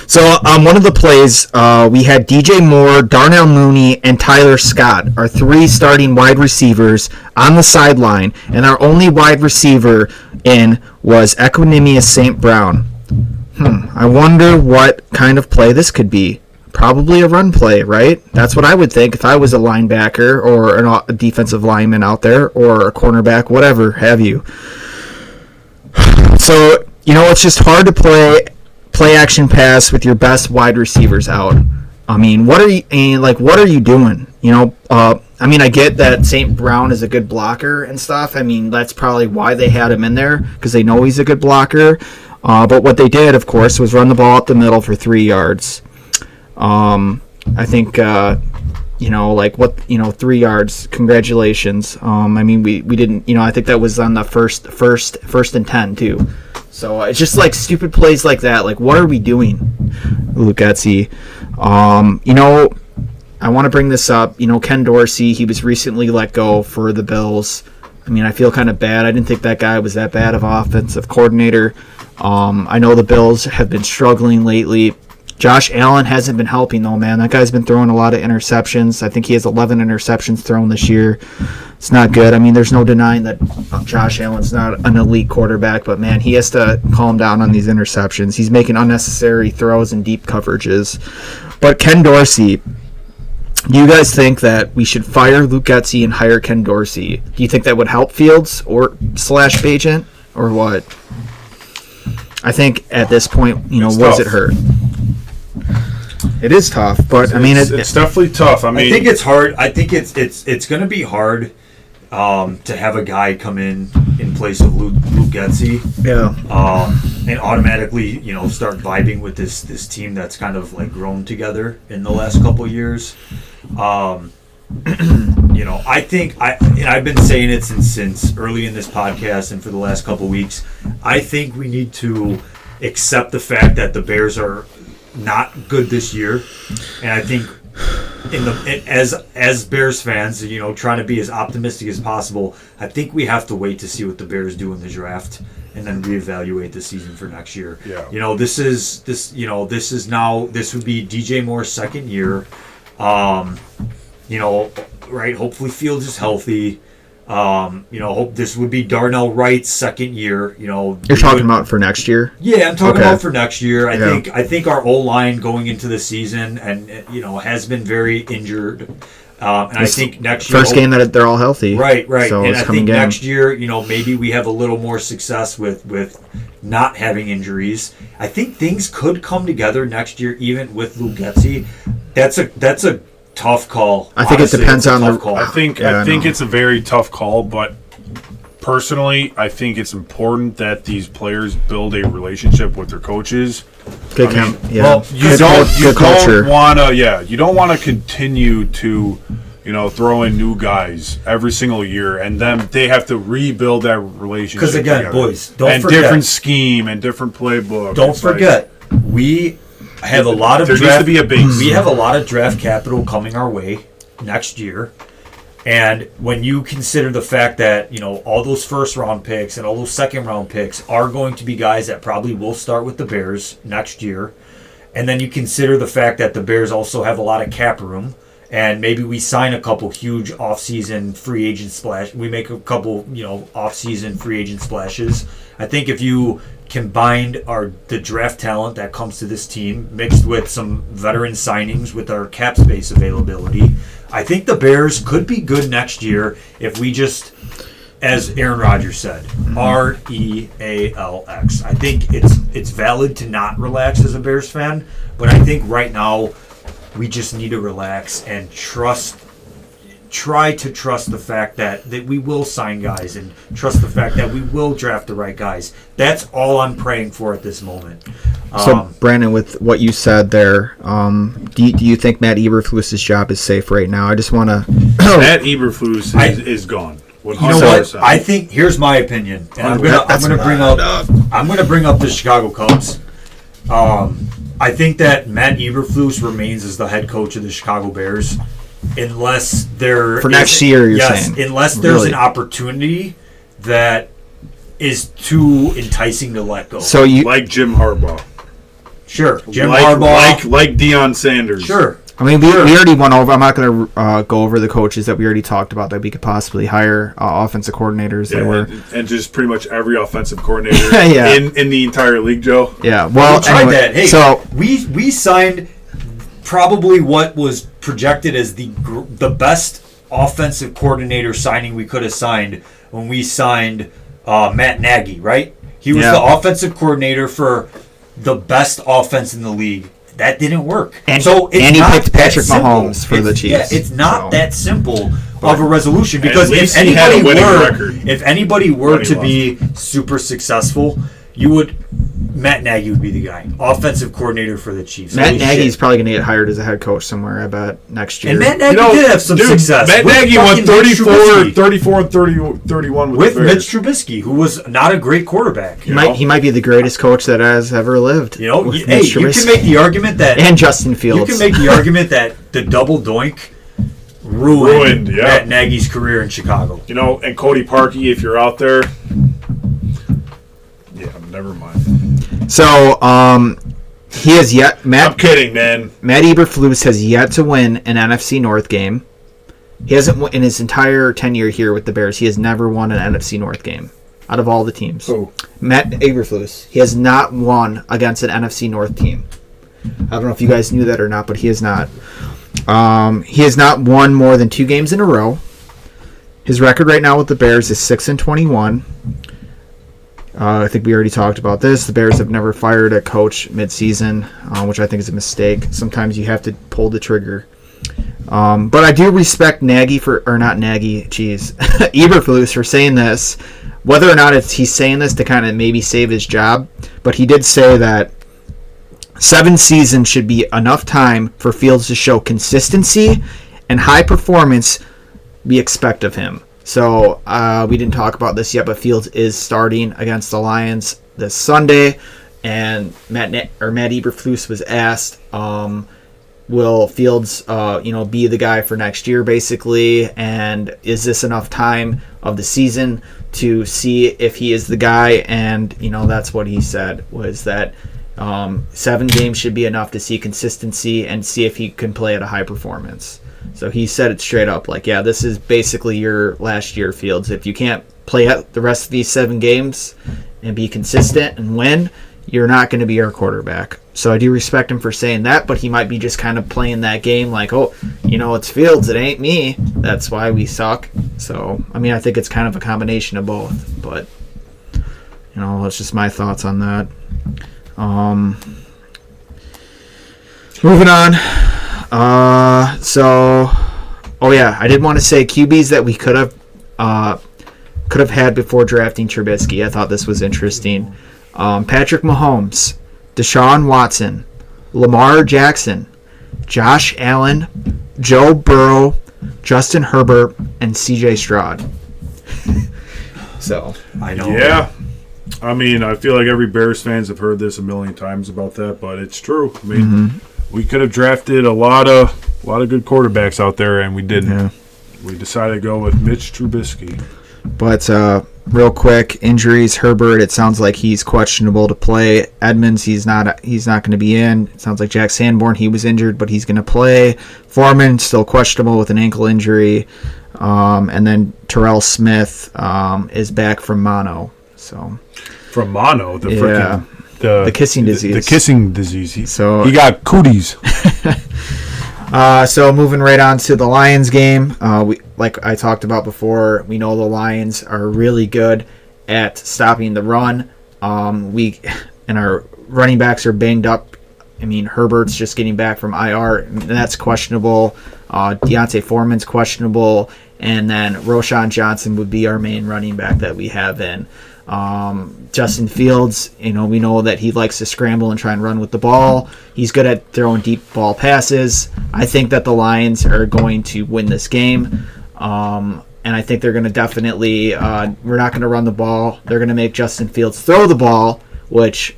So one of the plays, we had DJ Moore, Darnell Mooney, and Tyler Scott, our 3 starting wide receivers on the sideline, and our only wide receiver in was Equanimous St. Brown. I wonder what kind of play this could be. Probably a run play, right? That's what I would think if I was a linebacker or a defensive lineman out there, or a cornerback, whatever have you. So, it's just hard to play action pass with your best wide receivers out. I mean, what are you doing? I get that St. Brown is a good blocker and stuff. I mean, that's probably why they had him in there, because they know he's a good blocker. But what they did, of course, was run the ball up the middle for 3 yards. I think, 3 yards. Congratulations. We didn't, I think that was on the first and 10 too. So it's just like stupid plays like that. Like, what are we doing, Luke Getsy? I want to bring this up. Ken Dorsey, he was recently let go for the Bills. I feel kind of bad. I didn't think that guy was that bad of an offensive coordinator. I know the Bills have been struggling lately. Josh Allen hasn't been helping, though, man. That guy's been throwing a lot of interceptions. I think he has 11 interceptions thrown this year. It's not good. There's no denying that Josh Allen's not an elite quarterback, but, man, he has to calm down on these interceptions. He's making unnecessary throws and deep coverages. But Ken Dorsey, do you guys think that we should fire Luke Getsy and hire Ken Dorsey? Do you think that would help Fields or /Bagent, or what? I think at this point, what does it hurt? It is tough, but it's definitely tough. I think it's hard. I think it's going to be hard to have a guy come in place of Luke Getsy, and automatically start vibing with this team that's kind of like grown together in the last couple of years. I think I've been saying it since early in this podcast and for the last couple of weeks. I think we need to accept the fact that the Bears are not good this year, and I think as Bears fans, trying to be as optimistic as possible, I think we have to wait to see what the Bears do in the draft and then reevaluate the season for next year. Yeah. This would be DJ Moore's second year. Right? Hopefully Fields is healthy. Hope this would be Darnell Wright's second year. You're talking about for next year? Yeah, I'm talking about for next year. I think our O-line going into the season and has been very injured. And I think next year, first game that they're all healthy. Right. So and I think next year, maybe we have a little more success with not having injuries. I think things could come together next year, even with Luke Getsy. That's a tough call. I think it depends on the call. I think it's a very tough call, but personally, I think it's important that these players build a relationship with their coaches. You don't want to continue to, throw in new guys every single year, and then they have to rebuild that relationship. Because again, together. Boys, don't forget, different scheme and different playbook. Don't forget, we have a lot of there draft, needs to be a base. We have a lot of draft capital coming our way next year. And when you consider the fact that, all those first round picks and all those second round picks are going to be guys that probably will start with the Bears next year, and then you consider the fact that the Bears also have a lot of cap room, and maybe we sign a couple huge offseason free agent splash. We make a couple, offseason free agent splashes. I think if you combined the draft talent that comes to this team, mixed with some veteran signings with our cap space availability, I think the Bears could be good next year if we just, as Aaron Rodgers said, REALX. I think it's valid to not relax as a Bears fan, but I think right now we just need to relax and try to trust the fact that we will sign guys and trust the fact that we will draft the right guys. That's all I'm praying for at this moment. So, Brandon, with what you said there, do you think Matt Eberflus's job is safe right now? I just want to... Matt Eberflus is gone. 100%. You know what? I think here's my opinion, and I'm gonna bring up the Chicago Cubs. I think that Matt Eberflus remains as the head coach of the Chicago Bears, unless next year. You're saying, unless there's an opportunity that is too enticing to let go. So you like Jim Harbaugh? Sure, Harbaugh, like Deion Sanders. Sure. I mean, we already went over. I'm not going to go over the coaches that we already talked about that we could possibly hire offensive coordinators. And just pretty much every offensive coordinator in the entire league, Joe. Yeah, well, we tried that. Hey, so we signed probably what was projected as the best offensive coordinator signing we could have signed when we signed Matt Nagy. Right? He was the offensive coordinator for the best offense in the league. That didn't work. And he picked Patrick Mahomes for the Chiefs. Yeah, it's not that simple of a resolution, because if anybody were to be super successful, Matt Nagy would be the guy, offensive coordinator for the Chiefs. Matt Nagy's probably going to get hired as a head coach somewhere, I bet, next year. And Matt Nagy did have some success. Matt Nagy won 34 and 31 with Mitch Trubisky, who was not a great quarterback. He might be the greatest coach that has ever lived. You can make the argument that... And Justin Fields. You can make the argument that the double doink ruined Matt Nagy's career in Chicago. And Cody Parkey, if you're out there... Yeah, never mind. So, he has yet... I'm kidding, man. Matt Eberflus has yet to win an NFC North game. He hasn't, in his entire tenure here with the Bears, he has never won an NFC North game out of all the teams. Oh. Matt Eberflus. He has not won against an NFC North team. I don't know if you guys knew that or not, but he has not. He has not won more than 2 games in a row. His record right now with the Bears is 6-21. I think we already talked about this. The Bears have never fired a coach mid-season, which I think is a mistake. Sometimes you have to pull the trigger. But I do respect Eberflus for saying this. Whether or not he's saying this to kind of maybe save his job, but he did say that 7 seasons should be enough time for Fields to show consistency and high performance we expect of him. So we didn't talk about this yet, but Fields is starting against the Lions this Sunday, and Matt Eberflus was asked, will Fields, be the guy for next year, basically, and is this enough time of the season to see if he is the guy? And that's what he said, was that 7 games should be enough to see consistency and see if he can play at a high performance. So he said it straight up, this is basically your last year, Fields. If you can't play out the rest of these 7 games and be consistent and win, you're not going to be our quarterback. So I do respect him for saying that, but he might be just kind of playing that game it's Fields, it ain't me. That's why we suck. So, I think it's kind of a combination of both. But, that's just my thoughts on that. Moving on. I did want to say QBs that we could have had before drafting Trubisky. I thought this was interesting. Patrick Mahomes, Deshaun Watson, Lamar Jackson, Josh Allen, Joe Burrow, Justin Herbert, and C.J. Stroud. So I know. Yeah. I feel like every Bears fans have heard this a million times about that, but it's true. We could have drafted a lot of good quarterbacks out there, and we didn't. Yeah. We decided to go with Mitch Trubisky. But real quick, injuries. Herbert, it sounds like he's questionable to play. Edmonds, he's not going to be in. It sounds like Jack Sanborn, he was injured, but he's going to play. Foreman, still questionable with an ankle injury. And then Terrell Smith is back from mono. So from mono, the kissing disease. The kissing disease. He he got cooties. So moving right on to the Lions game, like I talked about before, we know the Lions are really good at stopping the run. And our running backs are banged up. I mean, Herbert's just getting back from IR, and that's questionable. Deontay Foreman's questionable, and then Roshan Johnson would be our main running back that we have in. Justin Fields, we know that he likes to scramble and try and run with the ball. He's good at throwing deep ball passes. I think that the Lions are going to win this game. And I think they're going to definitely, we're not going to run the ball. They're going to make Justin Fields throw the ball, which,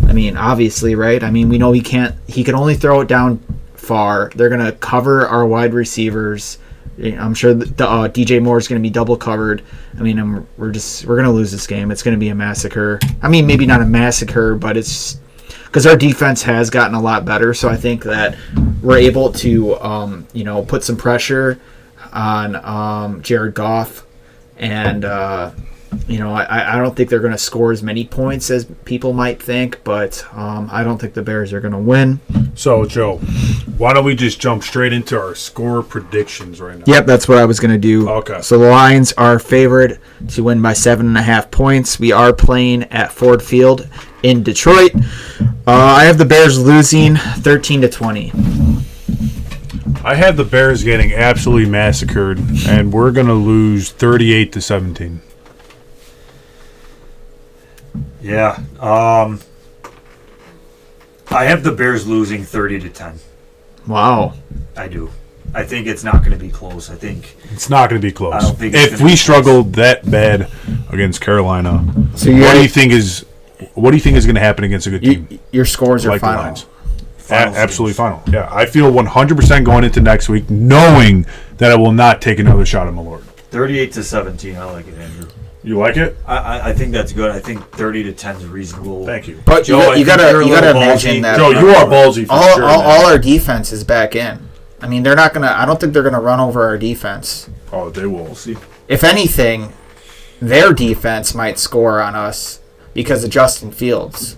I mean, obviously, right? I mean, we know he can only throw it down far. They're going to cover our wide receivers. I'm sure that DJ Moore is going to be double covered. I mean, we're going to lose this game. It's going to be a massacre. I mean, maybe not a massacre, but it's because our defense has gotten a lot better. So I think that we're able to, put some pressure on Jared Goff, and I don't think they're going to score as many points as people might think, but I don't think the Bears are going to win. So, Joe, why don't we just jump straight into our score predictions right now? Yep, that's what I was going to do. Okay. So the Lions are favored to win by 7.5 points. We are playing at Ford Field in Detroit. I have the Bears losing 13-20. I have the Bears getting absolutely massacred, and we're going to lose 38-17. Yeah. I have the Bears losing 30-10. Wow. I do. I think it's not going to be close. I think it's not going to be close. I don't think if we struggled that bad against Carolina, so what do you think is going to happen against a good team? Your scores are like final. The Lions? Absolutely final. Yeah, I feel 100% going into next week, knowing that I will not take another shot at Malort. 38-17. I like it, Andrew. You like it? I think that's good. I think 30-10 is reasonable. Thank you. But Joe, you gotta imagine that. Joe, you are ballsy for sure. All our defense is back in. I mean, they're not gonna. I don't think they're gonna run over our defense. Oh, they will. We'll see. If anything, their defense might score on us because of Justin Fields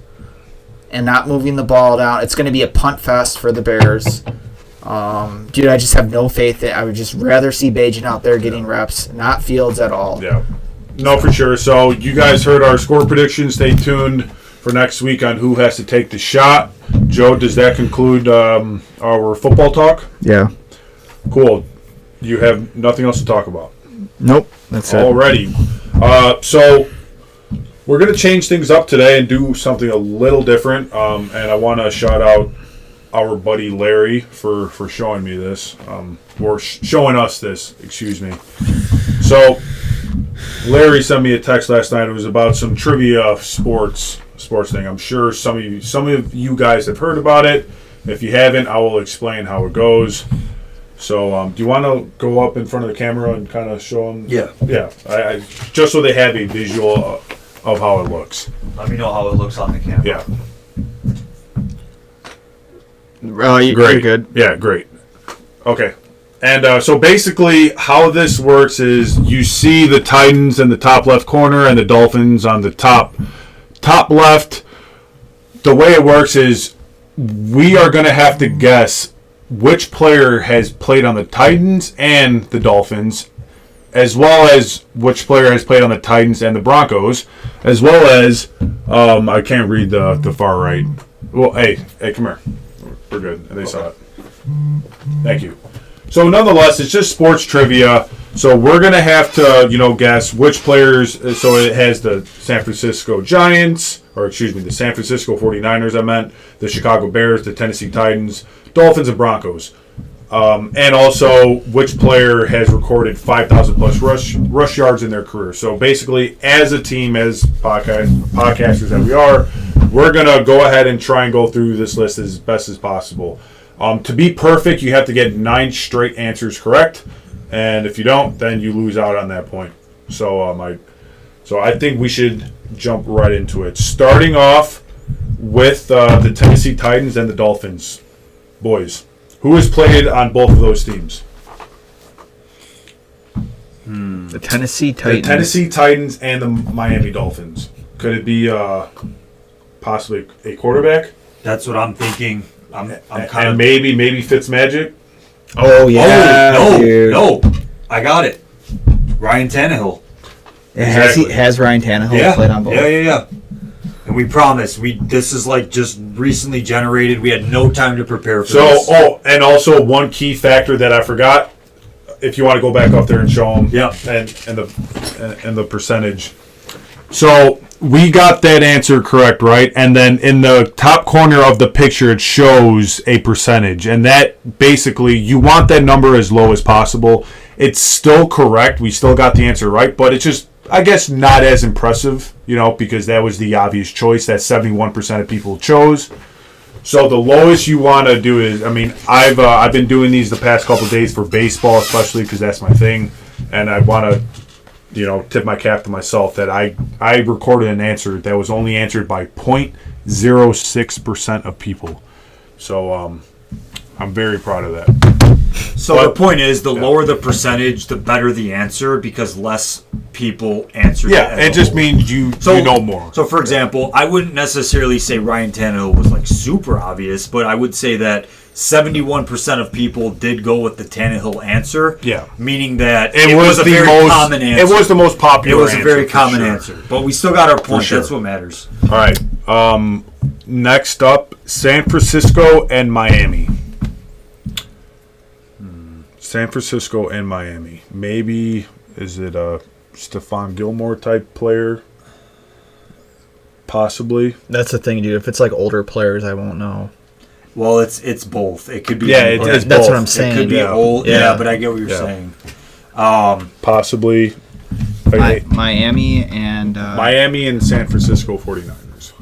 and not moving the ball down. It's going to be a punt fest for the Bears. Dude, I just have no faith that I would just rather see Bajan out there getting reps, not Fields at all. Yeah. No, for sure. So you guys heard our score predictions. Stay tuned for next week on who has to take the shot. Joe, does that conclude our football talk? Yeah. Cool. You have nothing else to talk about? Nope. That's it. Alrighty. So we're going to change things up today and do something a little different. And I want to shout out our buddy Larry for showing me this. Or showing us this, excuse me. So Larry sent me a text last night. It was about some trivia sports thing. I'm sure some of you guys have heard about it. If you haven't, I will explain how it goes. So, do you want to go up in front of the camera and kind of show them? Yeah. Yeah. I just so they have a visual of how it looks. Let me know how it looks on the camera. Yeah. Great. Great. You're good. Yeah, great. Okay. And so basically how this works is you see the Titans in the top left corner and the Dolphins on the top left. The way it works is we are going to have to guess which player has played on the Titans and the Dolphins, as well as which player has played on the Titans and the Broncos, as well as I can't read the far right. Well, hey, come here. We're good. And they saw it. Thank you. So nonetheless, it's just sports trivia. So we're going to have to, guess which players. So it has the San Francisco Giants, the San Francisco 49ers, I meant, the Chicago Bears, the Tennessee Titans, Dolphins, and Broncos. And also which player has recorded 5,000 plus rush yards in their career. So basically, as a team, as podcasters that we are, we're going to go ahead and try and go through this list as best as possible. To be perfect, you have to get 9 straight answers correct, and if you don't, then you lose out on that point. So, I think we should jump right into it. Starting off with the Tennessee Titans and the Dolphins. Boys, who has played on both of those teams? The Tennessee Titans. The Tennessee Titans and the Miami Dolphins. Could it be possibly a quarterback? That's what I'm thinking. I'm kind and of maybe Fitzmagic. Oh yeah, no, dude. no, I got it. Ryan Tannehill. Has Ryan Tannehill played on both? Yeah. And we promise, this is like just recently generated. We had no time to prepare for this. And also one key factor that I forgot, if you want to go back up there and show them, and the percentage. So we got that answer correct, right? And then in the top corner of the picture, it shows a percentage, and that basically you want that number as low as possible. It's still correct. We still got the answer right, but it's just, I guess, not as impressive, because that was the obvious choice that 71% of people chose. So the lowest you want to do is, I've been doing these the past couple of days for baseball, especially because that's my thing, and I want to, tip my cap to myself that I recorded an answer that was only answered by 0.06% of people. So I'm very proud of that. So the point is, the lower the percentage, the better the answer, because less people answered it. Yeah, it just means you know more. So, for example, I wouldn't necessarily say Ryan Tannehill was like super obvious, but I would say that 71% of people did go with the Tannehill answer. Yeah. Meaning that it was a very common answer. It was the most popular answer. It was a very common answer. But we still got our point. Sure. That's what matters. All right. Next up, San Francisco and Miami. San Francisco and Miami. Maybe, is it a Stephon Gilmore type player? Possibly. That's the thing, dude. If it's like older players, I won't know. Well, it's both. It could be. Yeah, it's both. That's what I'm saying. It could be old. Yeah, but I get what you're saying. Possibly. Miami and San Francisco 49ers.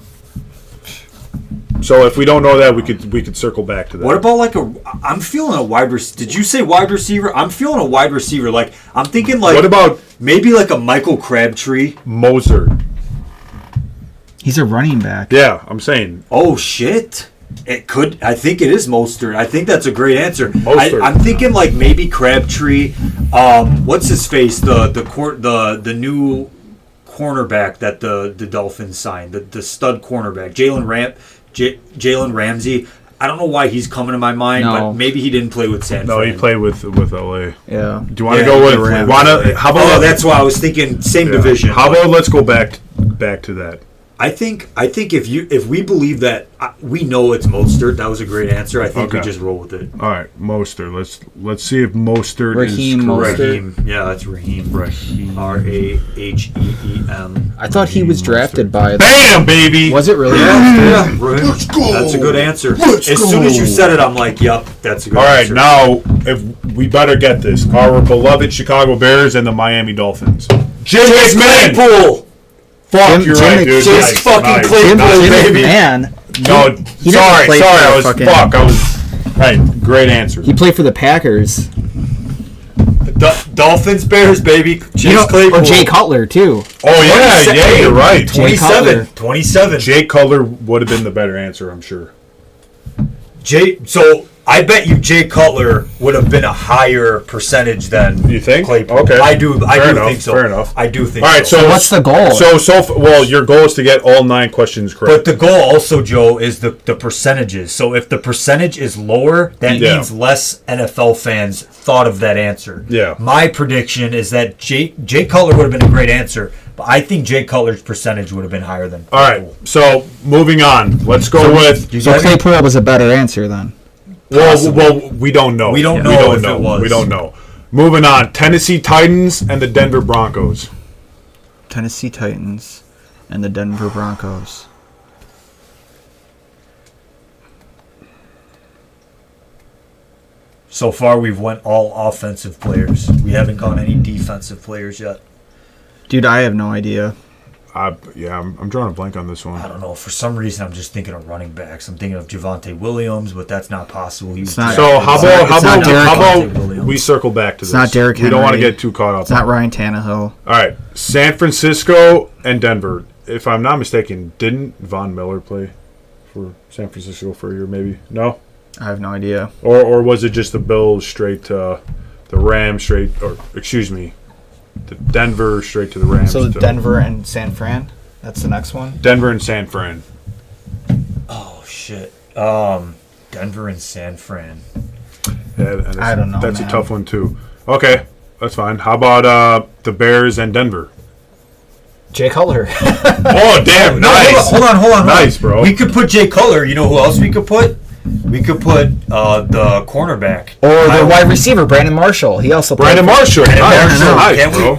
So if we don't know that, we could circle back to that. What about I'm feeling a wide receiver. Did you say wide receiver? I'm feeling a wide receiver. I'm thinking what about maybe like a Michael Crabtree? Mostert. He's a running back. Yeah, I'm saying. Oh shit. It could. I think it is Mostert. I think that's a great answer. I'm thinking maybe Crabtree. What's his face? The new cornerback that the Dolphins signed. The stud cornerback, Jalen Ramsey. I don't know why he's coming to my mind, but maybe he didn't play with San Fran. No, he played with LA. Yeah. Do you want to go with? How about? That's why I was thinking same division. How about let's go back to that. I think if we believe that we know it's Mostert, that was a great answer. I think we just roll with it. All right, Mostert. Let's see if Mostert is correct. Raheem. Yeah, that's Raheem. Raheem. Raheem. I thought he was drafted by. Bam, baby. Was it really? Yeah. Let's go. That's a good answer. As soon as you said it, I'm like, yep, that's a good answer. All right, now if we better get this, our beloved Chicago Bears and the Miami Dolphins. Jim Claypool. Fuck, you're right, dude. Just fucking Claypool, baby. Man. No, sorry. I was. Hey, great answer. He played for the Packers. Dolphins, Bears, baby. Claypool. Or Jay Cutler, too. Oh, yeah, you're right. 27. Jay Cutler would have been the better answer, I'm sure. So I bet you Jay Cutler would have been a higher percentage than you think. Claypool. Okay, I do think so. Fair enough. I do think. All right, so what's the goal? Well, your goal is to get all 9 questions correct. But the goal also, Joe, is the percentages. So if the percentage is lower, that means less NFL fans thought of that answer. Yeah. My prediction is that Jay Cutler would have been a great answer, but I think Jay Cutler's percentage would have been higher than. All right, so moving on. Let's go with. So Claypool was a better answer then. Well, we don't know. We don't know if it was. We don't know. Moving on. Tennessee Titans and the Denver Broncos. Tennessee Titans and the Denver Broncos. So far, we've went all offensive players. We haven't gone any defensive players yet. Dude, I have no idea. I'm drawing a blank on this one. I don't know. For some reason, I'm just thinking of running backs. I'm thinking of Javonte Williams, but that's not possible. How about we circle back to this? It's not Derrick Henry. We don't want to get too caught up. It's not Ryan Tannehill. All right, San Francisco and Denver. If I'm not mistaken, didn't Von Miller play for San Francisco for a year? Maybe no. I have no idea. Or was it just the Bills straight to the Rams the Denver straight to the Rams. So Denver and San Fran? That's the next one? Denver and San Fran. Oh, shit. Denver and San Fran. And I don't know, That's man. a tough one, too. Okay, that's fine. How about the Bears and Denver? Jay Cutler. Oh, damn, No, nice. hold on. Nice, bro. We could put Jay Cutler. You know who else we could put? We could put the cornerback. Or the Kyle- wide receiver, Brandon Marshall. He also played Brandon for- Marshall. Brandon Nice, Marshall. nice, Can't we- bro.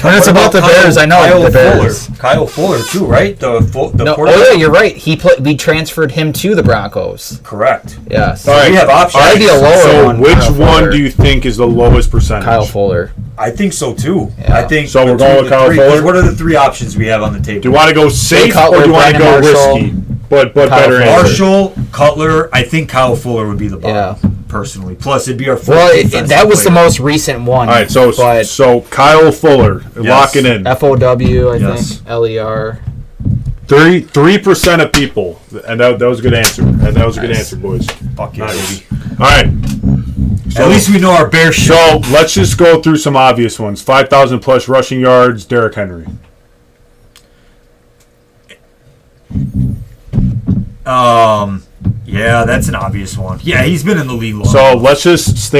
When it's What about the Kyle- Bears, I know Kyle the Bears. Fuller. Kyle Fuller too, right? The No, quarterback? oh yeah, you're right. We transferred him to the Broncos. Correct. Yes. All right. We have options. That'd be a lower So one. which Kyle one Fuller. do you think is the lowest percentage? Kyle Fuller. I think so too. Yeah. I think So we're between going with the Kyle three- 'cause Fuller? What are the three options we have on the table? Do you want to go safe Cutler, or do you want to go Brandon Marshall, risky? But Kyle better Fuller. answer. Marshall, Cutler. I think Kyle Fuller would be the bottom, personally. Plus, it'd be our first Well, defensive that was the player. most recent one. All right, so but Kyle Fuller, lock it in. FOW, I Yes. think LER. 3% of people, and that was a good answer. And that was a good Nice. answer, boys. Fuck yeah, Nice. baby. All right. At least we know our bear shit. So let's just go through some obvious ones. 5,000 plus rushing yards, Derrick Henry. Yeah, that's an obvious one. Yeah, he's been in the league long. So let's just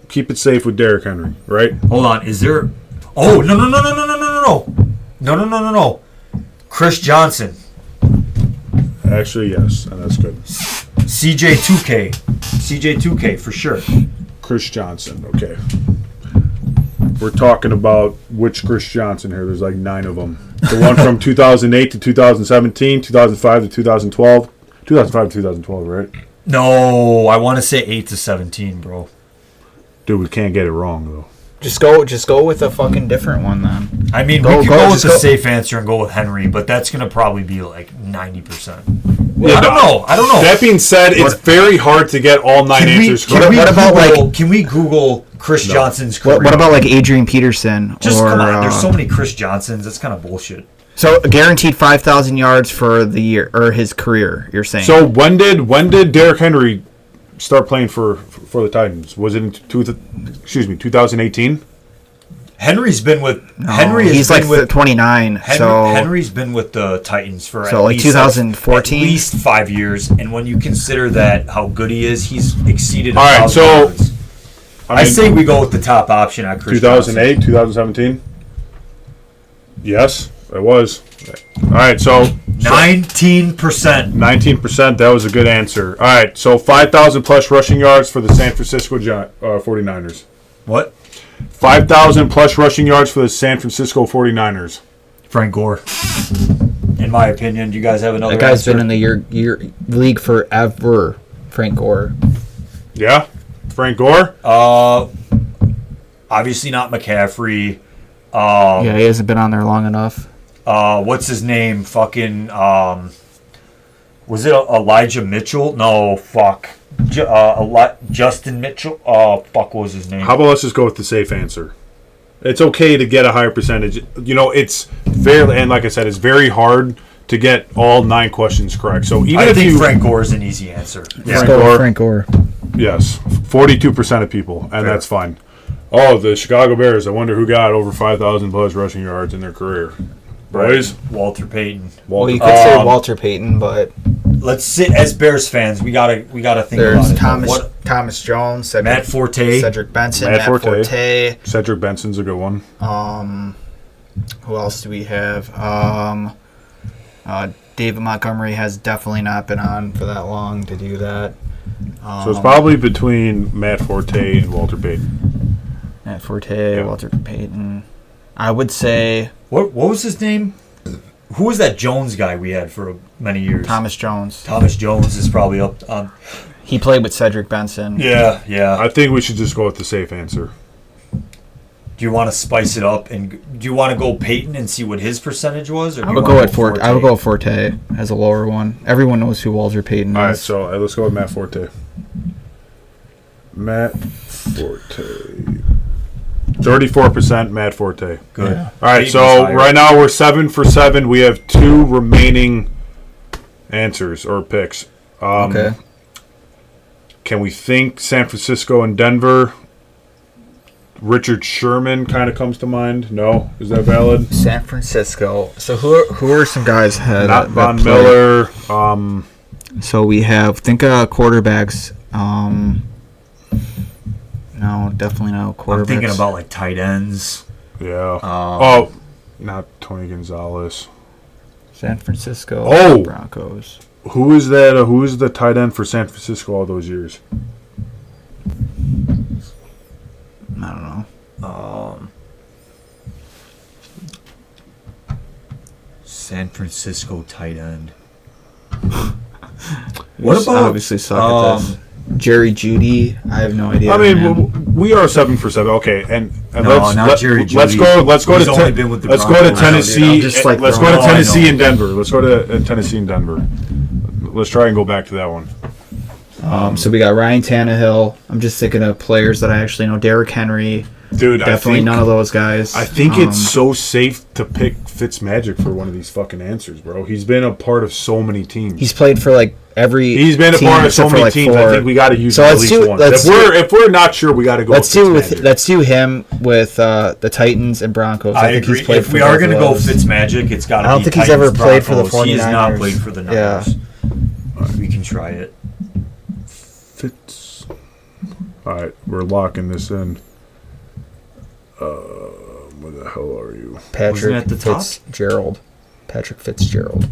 keep it safe with Derrick Henry, right? Hold on, is there? Oh no! Chris Johnson, Actually, yes, and that's good. CJ2K for sure. Chris Johnson, okay. We're talking about which Chris Johnson here. There's like 9 of them. The one from 2008 to 2017, 2005 to 2012. 2005 to 2012, right? No, I want to say 8 to 17, bro. Dude, we can't get it wrong, though. Just go with a fucking different one then. I mean, Go- we could go- go with just the go- safe answer and go with Henry, but that's gonna probably be like 90%. Yeah, I don't know. That being said, it's very hard to get all 9 answers correct. What about, like- Can we Google Chris Johnson's career? What about like Adrian Peterson? Just or, come on. There's so many Chris Johnsons. That's kind of bullshit. So guaranteed 5,000 yards for the year or his career. You're saying? So when did Derrick Henry start playing for the Titans? Was it in 2018? Henry's been with No, Henry. Has he's been like with 29. Henry's been with the Titans for So, at like, least 2014? at least 5 years. And when you consider that how good he is, he's exceeded. All right, 1,000 so- yards. I I mean, say we go with the top option at Chris 2008, 2017? Yes, it was. All right, so 19%. 19%, that was a good answer. All right, so 5,000 plus rushing yards for the San Francisco 49ers. What? 5,000 plus rushing yards for the San Francisco 49ers. Frank Gore. In my opinion, do you guys have another? that guy's answer? been in the year league forever. Frank Gore. Yeah? Frank Gore? Obviously not McCaffrey. Yeah, he hasn't been on there long enough. What's his name? Fucking. Was it Elijah Mitchell? No, fuck. Justin Mitchell. Oh, fuck, what was his name? How about let's just go with the safe answer? It's okay to get a higher percentage. You know, it's very, and like I said, it's very hard to get all 9 questions correct. So even I if think you, Frank Gore is an easy answer. Let's Frank go Gore. with Frank Gore. yes, 42% of people, and that's fine. Oh, the Chicago Bears. I wonder who got over 5,000 plus rushing yards in their career. Boys, Walter Payton. Well, Walter. you could say Walter Payton, but Let's sit as Bears fans. We gotta think there's about it. Thomas Jones, Cedric, Matt Forte. Cedric Benson, Matt Matt Forte. Forte. Cedric Benson's a good one. Who else do we have? David Montgomery has definitely not been on for that long to do that. So it's probably between Matt Forte and Walter Payton. Matt Forte, Yeah. Walter Payton. I would say What was his name? Who was that Jones guy we had for many years? Thomas Jones. Thomas Jones is probably up on. He played with Cedric Benson. Yeah. I think we should just go with the safe answer. Do you want to spice it up and do you want to go Peyton and see what his percentage was? Or do I you would wanna go at Forte. I would go with Forte as a lower one. Everyone knows who Walter Payton is. All right, so let's go with Matt Forte. Matt Forte. 34% Matt Forte. Good. Yeah. All right, Peyton's so higher. right now we're 7 for 7. We have 2 remaining answers or picks. Okay. Can we think San Francisco and Denver? Richard Sherman kind of comes to mind. No, is that valid? San Francisco. So who are some guys had Not that Von played? Miller. So we have quarterbacks. No, definitely no quarterbacks. I'm thinking about like tight ends. Yeah. Not Tony Gonzalez. San Francisco Oh! Broncos. Who is that? Who is the tight end for San Francisco all those years? I don't know. San Francisco tight end. What about obviously suck at this? Jerry Jeudy. I have no idea. I mean, we are 7 for 7. Okay, and No, not Jerry let's Jeudy. Let's go He's to only been with the let's go to Broncos. Tennessee. Just, like, let's go throwing to out- Tennessee I know. and Denver. Let's go to Tennessee and Denver. Let's try and go back to that one. So we got Ryan Tannehill. I'm just thinking of players that I actually know. Derrick Henry. Dude, Definitely none of those guys. I think it's so safe to pick Fitzmagic for one of these fucking answers, bro. He's been a part of so many teams. He's played for like every. He's been a team part of so except for, many like, teams. 4. I think we got to use So at let's least do- one. let's If we're not sure, we got to go. Let's with do him with the Titans and Broncos. I think agree. he's played If for we are both going to of go those. Fitzmagic, it's got to be I don't think he's Titans, ever played for the Broncos. He has not 49ers. played for the Yeah. Niners. We can try it. Fitz. All right, we're locking this in. Where the hell are you? Patrick at the top? Fitzgerald. Patrick Fitzgerald.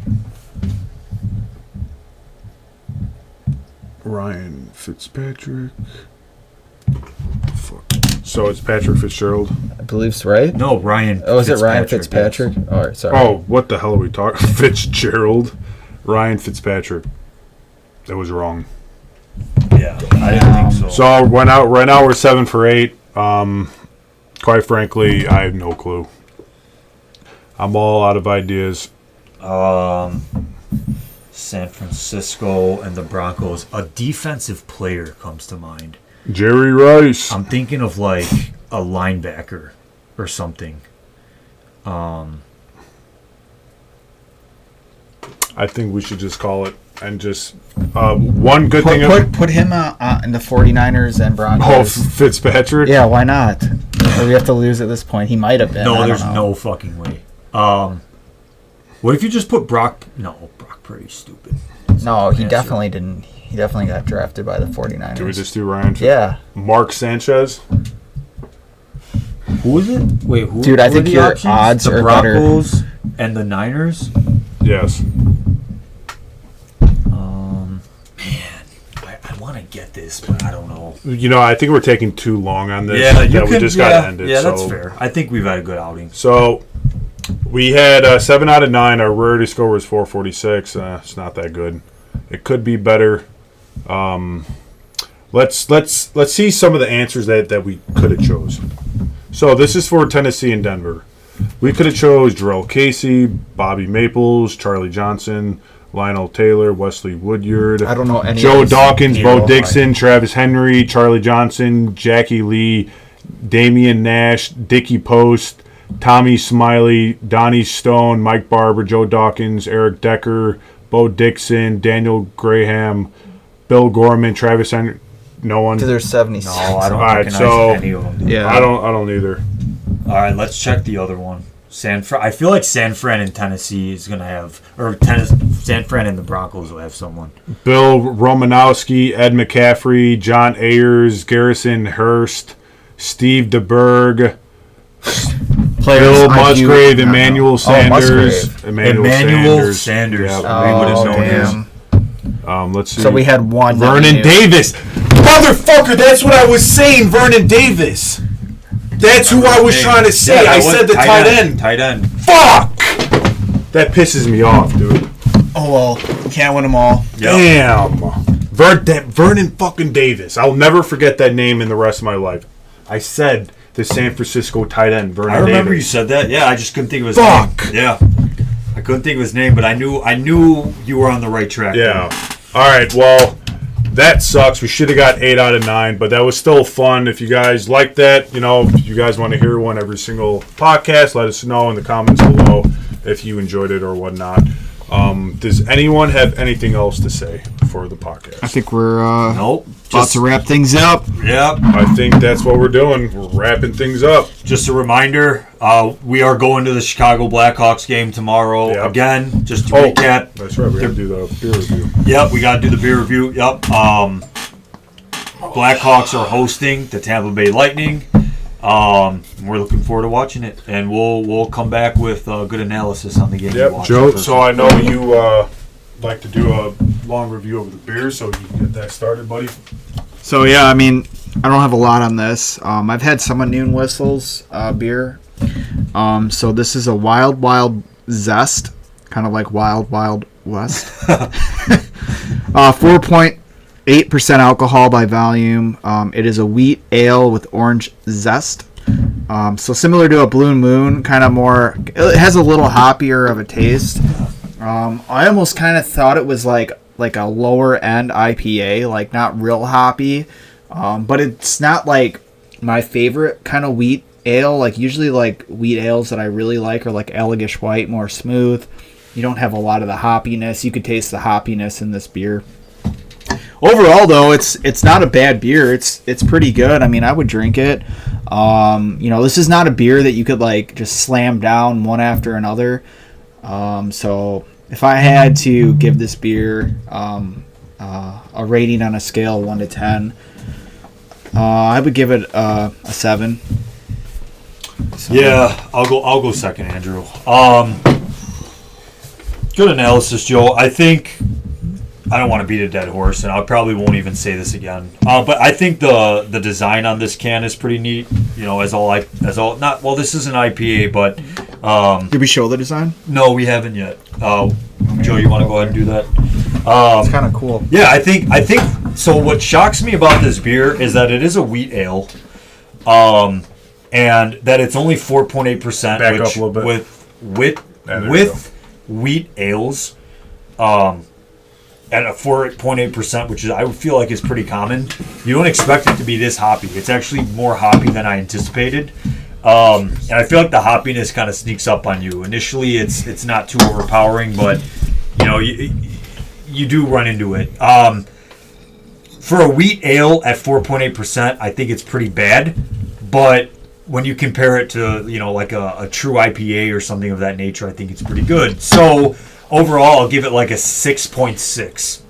Ryan Fitzpatrick. Fuck. So it's Patrick Fitzgerald. I believe it's right. No, Ryan. Oh, is it Ryan Fitzpatrick? Fitzpatrick? All right, sorry. Oh, what the hell are we talking? Fitzgerald. Ryan Fitzpatrick. That was wrong. Yeah, I didn't think so. So right now we're 7 for 8. Quite frankly, I have no clue. I'm all out of ideas. San Francisco and the Broncos. A defensive player comes to mind. Jerry Rice. I'm thinking of like a linebacker or something. I think we should just call it and just one good thing. Put him in the 49ers and Oh, Broncos. Fitzpatrick. Yeah, why not? Or we have to lose at this point. He might have been. No, I don't there's know. no fucking way. What if you just put Brock? No, Brock Purdy's stupid. No, he Answer. definitely didn't. He definitely got drafted by the 49ers. Do we just do Ryan? Yeah. Mark Sanchez. Who is it? Wait, who? Dude, I who think are the your options? odds the are better. Broncos and the Niners. Yes. I want to get this, but I don't know. You know, I think we're taking too long on this. Yeah, you that can. we just got to end it. Yeah, that's so. fair. I think we've had a good outing. So we had 7 out of 9. Our rarity score was 446. It's not that good. It could be better. Let's see some of the answers that we could have chose. So this is for Tennessee and Denver. We could have chose Jarrell Casey, Bobby Maples, Charlie Johnson, Lionel Taylor, Wesley Woodyard. I don't know any. Joe of those. Dawkins, Neither Bo of Dixon, Travis Henry, Charlie Johnson, Jackie Lee, Damian Nash, Dickie Post, Tommy Smiley, Donnie Stone, Mike Barber, Joe Dawkins, Eric Decker, Bo Dixon, Daniel Graham, Bill Gorman, Travis Henry. No one. To their 76. No, I don't All right, recognize so- any of them. Yeah. I don't either. All right, let's check the other one. San Fran. I feel like San Fran and Tennessee is gonna have, or San Fran and the Broncos will have someone. Bill Romanowski, Ed McCaffrey, John Ayers, Garrison Hurst, Steve DeBerg, Players Bill I do Musgrave, not know. Emmanuel Sanders, Musgrave. Emmanuel Sanders. Yeah. We would have known damn. Let's see. So we had one. that we Vernon knew. Davis. Motherfucker, that's what I was saying, Vernon Davis. That's who I was trying to say. I said the tight end. Tight end. Fuck! That pisses me off, dude. Oh, well. Can't win them all. Damn. Vernon fucking Davis. I'll never forget that name in the rest of my life. I said the San Francisco tight end, Vernon I remember you Davis. said that. Yeah, I just couldn't think of his Fuck. name. Yeah, I couldn't think of his name, but I knew you were on the right track. Yeah. All right, well, that sucks. We should have got 8 out of 9, but that was still fun. If you guys like that, if you guys want to hear one every single podcast, let us know in the comments below if you enjoyed it or whatnot. Does anyone have anything else to say for the podcast? I think we're Nope. about to wrap things up. Yep. I think that's what we're doing. We're wrapping things up. Just a reminder, we are going to the Chicago Blackhawks game tomorrow. Yep. Again, just to Oh, recap. That's right. We got to do the beer review. Yep, we got to do the beer review. Yep. Blackhawks are hosting the Tampa Bay Lightning. We're looking forward to watching it, and we'll come back with good analysis on the game. Yep, Joe. So I know you like to do a long review of the beer, so you can get that started, buddy. So yeah, I mean, I don't have a lot on this. I've had some of Noon Whistle's beer. So this is a Wild Zest, kind of like Wild West. 4.8% alcohol by volume. It is a wheat ale with orange zest. So similar to a Blue Moon, kind of more. It has a little hoppier of a taste. I almost kind of thought it was like a lower end IPA, like not real hoppy, but it's not like my favorite kind of wheat ale. Like usually, like wheat ales that I really like are like Allagash White, more smooth. You don't have a lot of the hoppiness. You could taste the hoppiness in this beer. Overall, though, it's not a bad beer. It's pretty good. I mean, I would drink it. This is not a beer that you could like just slam down one after another. So if I had to give this beer a rating on a scale of 1 to 10, I would give it a 7. So. Yeah, I'll go second, Andrew. Good analysis, Joe. I think I don't want to beat a dead horse, and I probably won't even say this again. But I think the design on this can is pretty neat. You know, this is an IPA, but did we show the design? No, we haven't yet. Joe, you want to go ahead and do that? It's kind of cool. Yeah, I think so. What shocks me about this beer is that it is a wheat ale, and that it's only 4.8%. Back up a little bit. With wheat ales, at a 4.8%, which is I would feel like is pretty common. You don't expect it to be this hoppy. It's actually more hoppy than I anticipated. And I feel like the hoppiness kind of sneaks up on you. Initially, it's not too overpowering, but you do run into it. For a wheat ale at 4.8%, I think it's pretty bad. But when you compare it to like a true IPA or something of that nature, I think it's pretty good. So overall, I'll give it like a 6.6.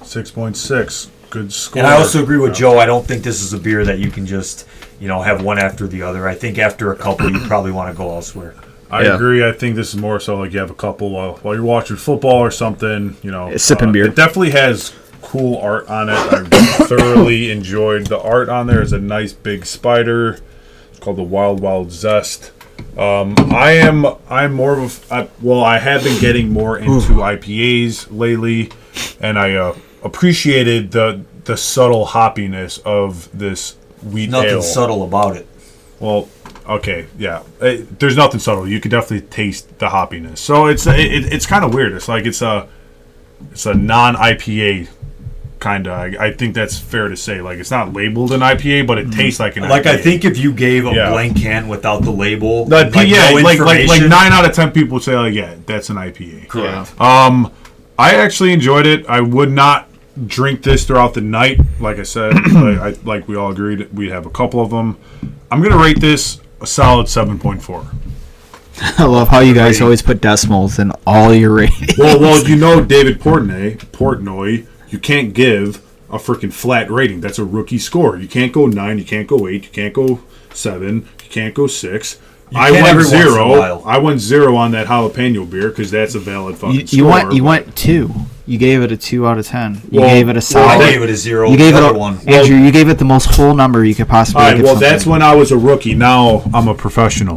6.6. Good score. And I also agree with Joe. I don't think this is a beer that you can just have one after the other. I think after a couple, you probably want to go elsewhere. I agree. I think this is more so like you have a couple while you're watching football or something. Sipping beer. It definitely has cool art on it. I thoroughly enjoyed the art on there. It's a nice big spider. It's called the Wild Zest. I'm more of I have been getting more into IPAs lately, and I appreciated the subtle hoppiness of this wheat ale. Nothing subtle about it. Well, okay, yeah. There's nothing subtle. You can definitely taste the hoppiness. So it's kind of weird. It's like it's a non-IPA kind of. I think that's fair to say. Like it's not labeled an IPA, but it tastes like an IPA. Like I think if you gave a blank can without the label, like 9 out of 10 people would say like, yeah, that's an IPA. Correct. I actually enjoyed it. I would not drink this throughout the night. Like I said, like we all agreed, we'd have a couple of them. I'm gonna rate this a solid 7.4. I love how you guys always put decimals in all your ratings. Well, David Portnoy, you can't give a freaking flat rating. That's a rookie score. You can't go 9, you can't go 8, you can't go 7, you can't go 6. I went 0. I went 0 on that jalapeno beer because that's a valid fucking score. You went 2. You gave it a 2 out of 10. You gave it a solid. I gave it a 0. You gave it a 1. Andrew, you gave it the most whole number you could possibly give. Well, that's when I was a rookie. Now I'm a professional.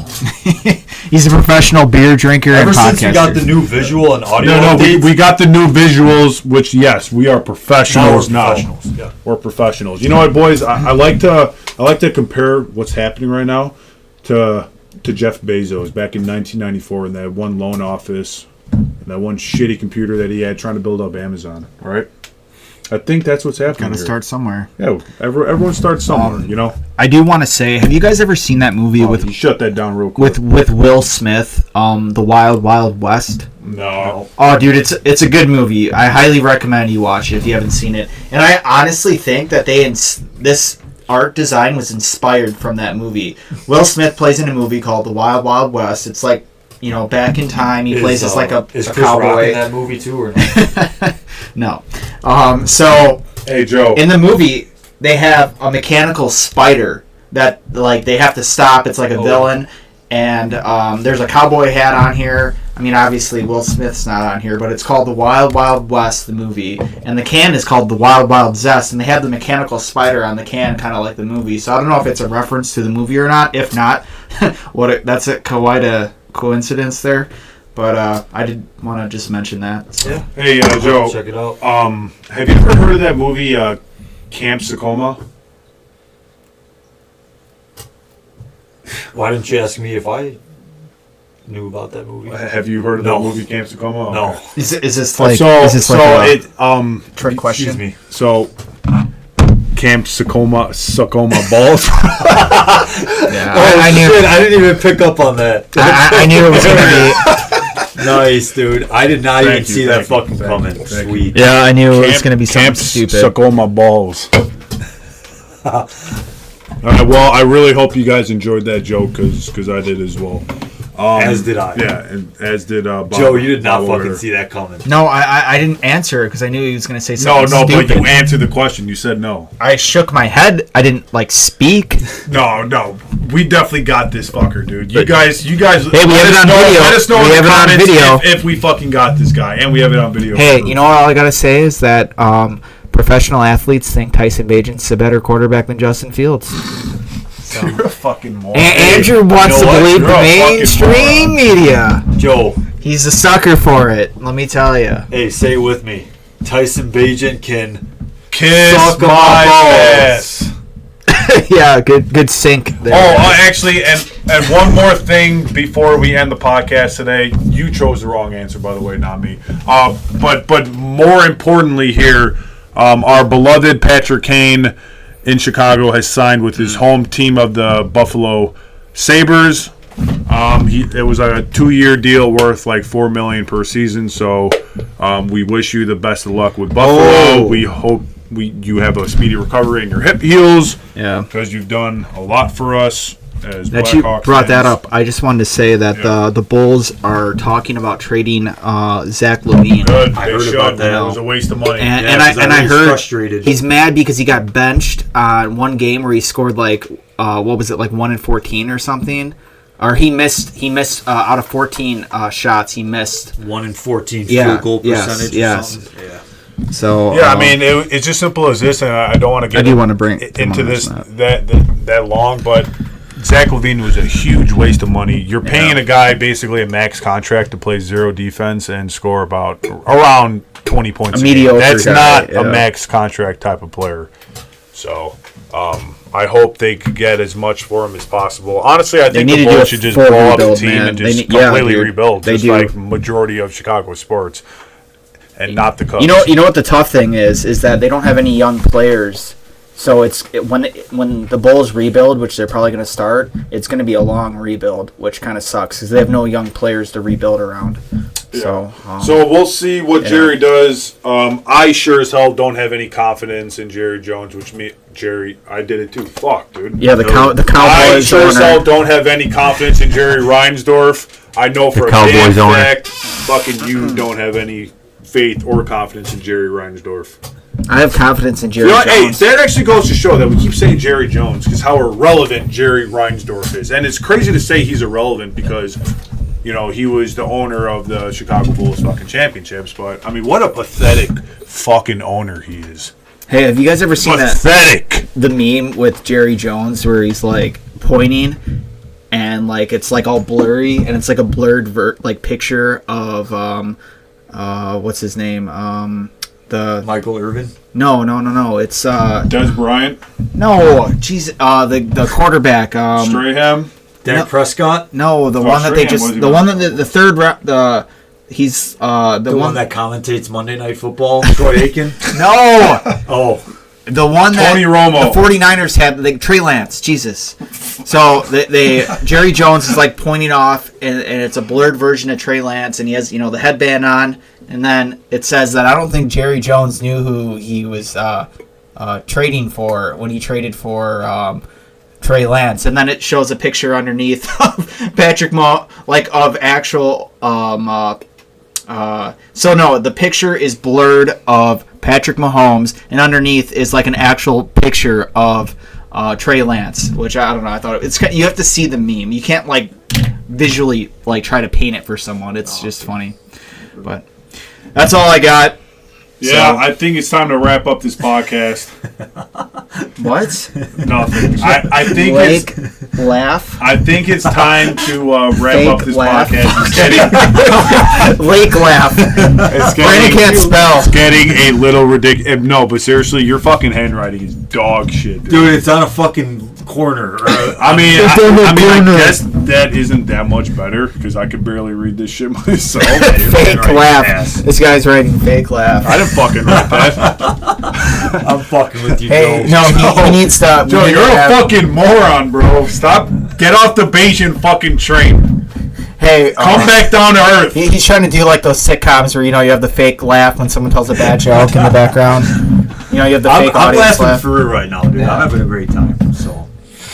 He's a professional beer drinker and podcaster. Ever since we got the new visual and audio updates, we got the new visuals, which yes, we are professionals now. Yeah. We're professionals. You know what, boys? I like to compare what's happening right now to Jeff Bezos back in 1994 in that one loan office and that one shitty computer that he had trying to build up Amazon. All right, I think that's what's happening. Got to start somewhere. Yeah, everyone starts somewhere. I do want to say, have you guys ever seen that movie with? You shut that down real quick. With Will Smith, The Wild West. No. Oh, dude, it's a good movie. I highly recommend you watch it if you haven't seen it. And I honestly think that this art design was inspired from that movie. Will Smith plays in a movie called The Wild West. It's like, back in time. He plays as like a Is Chris cowboy. Rock in that movie too, or not? No. So hey, Joe. in the movie, they have a mechanical spider that like they have to stop. It's like a villain, and there's a cowboy hat on here. I mean, obviously Will Smith's not on here, but it's called The Wild Wild West, the movie, and the can is called The Wild Wild Zest, and they have the mechanical spider on the can, kind of like the movie. So I don't know if it's a reference to the movie or not. If not, that's quite a coincidence there. But I did want to just mention that. So. Yeah. Hey, Joe. Check it out. Have you ever heard of that movie, Camp Tacoma? Why didn't you ask me if I knew about that movie? Have you heard of that movie, Camp Tacoma? No. Okay. Is this like a trick question? Excuse me. So, Camp Tacoma balls. Yeah, I knew. Shit, I didn't even pick up on that. I knew it was going to be. Nice, dude. I did not even see that fucking coming. Sweet. Yeah, I knew it was going to be something stupid. Tacoma balls. All right, well, I really hope you guys enjoyed that joke because I did as well. As did I. Yeah, and as did Bob. Joe, you did not fucking see that coming. No, I didn't answer because I knew he was going to say something No, stupid. but you answered the question. You said no. I shook my head. I didn't speak. No, we definitely got this fucker, dude. You guys. Hey, we have it on video. Let us know We in the have it on comments video. if we fucking got this guy, and we have it on video. Hey, you know what all I got to say is that professional athletes think Tyson Bagent's a better quarterback than Justin Fields. So. You're a fucking moron. Andrew wants to believe the mainstream media. Joe. He's a sucker for it, let me tell you. Hey, say it with me. Tyson Bagent can kiss suck my ass. Yeah, good sync there. Actually, and one more thing before we end the podcast today. You chose the wrong answer, by the way, not me. But more importantly here, our beloved Patrick Kane in Chicago has signed with his home team of the Buffalo Sabres. It was a 2-year deal worth like $4 million per season. So we wish you the best of luck with Buffalo. We hope you have a speedy recovery in your hip heals. Yeah, because you've done a lot for us as that Blackhawks you brought fans. that up. I just wanted to say that the Bulls are talking about trading Zach LaVine. Good. I They heard should. about that. It was a waste of money. And I heard frustrated. He's mad because he got benched on one game where he scored like 1 in 14 or something, or he missed out of 14 shots. He missed 1 in 14 field goal percentage. Yes. Or something. Yeah. So I mean, it's just simple as this, and I don't want to get I do want to bring into this that long, but Zach LaVine was a huge waste of money. You're paying a guy basically a max contract to play zero defense and score around 20 points a mediocre game. That's guy, not a max contract type of player. So I hope they could get as much for him as possible. Honestly, I think the Bulls should just blow up the team and just completely rebuild, just like majority of Chicago sports. And not the Cubs. You know what the tough thing is that they don't have any young players. So when the Bulls rebuild, which they're probably going to start, it's going to be a long rebuild, which kind of sucks because they have no young players to rebuild around. Yeah. So we'll see what Jerry does. I sure as hell don't have any confidence in Jerry Jones, I did it too. Fuck, dude. Yeah, the Cowboys I sure as hell don't have any confidence in Jerry Reinsdorf. I know for a damn fact, fucking you don't have any faith or confidence in Jerry Reinsdorf. I have confidence in Jerry Jones. Hey, that actually goes to show that we keep saying Jerry Jones because how irrelevant Jerry Reinsdorf is. And it's crazy to say he's irrelevant because, he was the owner of the Chicago Bulls fucking championships. But, I mean, what a pathetic fucking owner he is. Hey, have you guys ever seen pathetic. The meme with Jerry Jones where he's, like, pointing and, like, it's, like, all blurry and it's, like, a blurred, picture of, what's his name? The Michael Irvin? No. It's Des Bryant? No, jeez, the quarterback. Strahan? Dak Prescott? No, the one that they just the one that the third he's the one that commentates Monday Night Football. Troy Aiken? No. Oh. The one that Tony Romo. The 49ers had, Trey Lance, Jesus. So they Jerry Jones is like pointing off, and it's a blurred version of Trey Lance, and he has the headband on, and then it says that I don't think Jerry Jones knew who he was trading for when he traded for Trey Lance, and then it shows a picture underneath of Patrick of actual So no, the picture is blurred of Patrick Mahomes, and underneath is like an actual picture of Trey Lance, which I don't know. I thought you have to see the meme. You can't like visually like try to paint it for someone. It's just funny. But that's all I got. Yeah, so, I think it's time to wrap up this podcast. What? Nothing. I think it's laugh. I think it's time to wrap up this laugh. podcast. It's getting Lake laugh. Brandon can't spell. It's getting a little ridiculous. No, but seriously, your fucking handwriting is dog shit, dude. It's on a fucking corner. I mean, I guess that isn't that much better because I could barely read this shit myself. Fake laugh. This guy's writing fake laugh. I didn't fucking write that. I'm fucking with you, hey, Joe. No, he needs to. Joe, you're a fucking moron, bro. Stop. Get off the Bayesian fucking train. Hey, come back down to earth. He's trying to do like those sitcoms where you have the fake laugh when someone tells a bad joke in the background. You have the fake I'm audience laughing laugh. through it right now, dude. I'm having a great time. So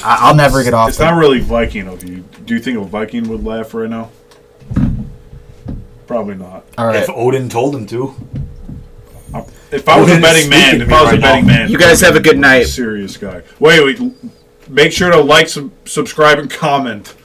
I'll never get off. It's not really Viking of you. Do you think a Viking would laugh right now? Probably not. All right. If Odin told him to. If I was a betting man, you guys have a good night. Serious guy. Wait. Make sure to like, subscribe, and comment.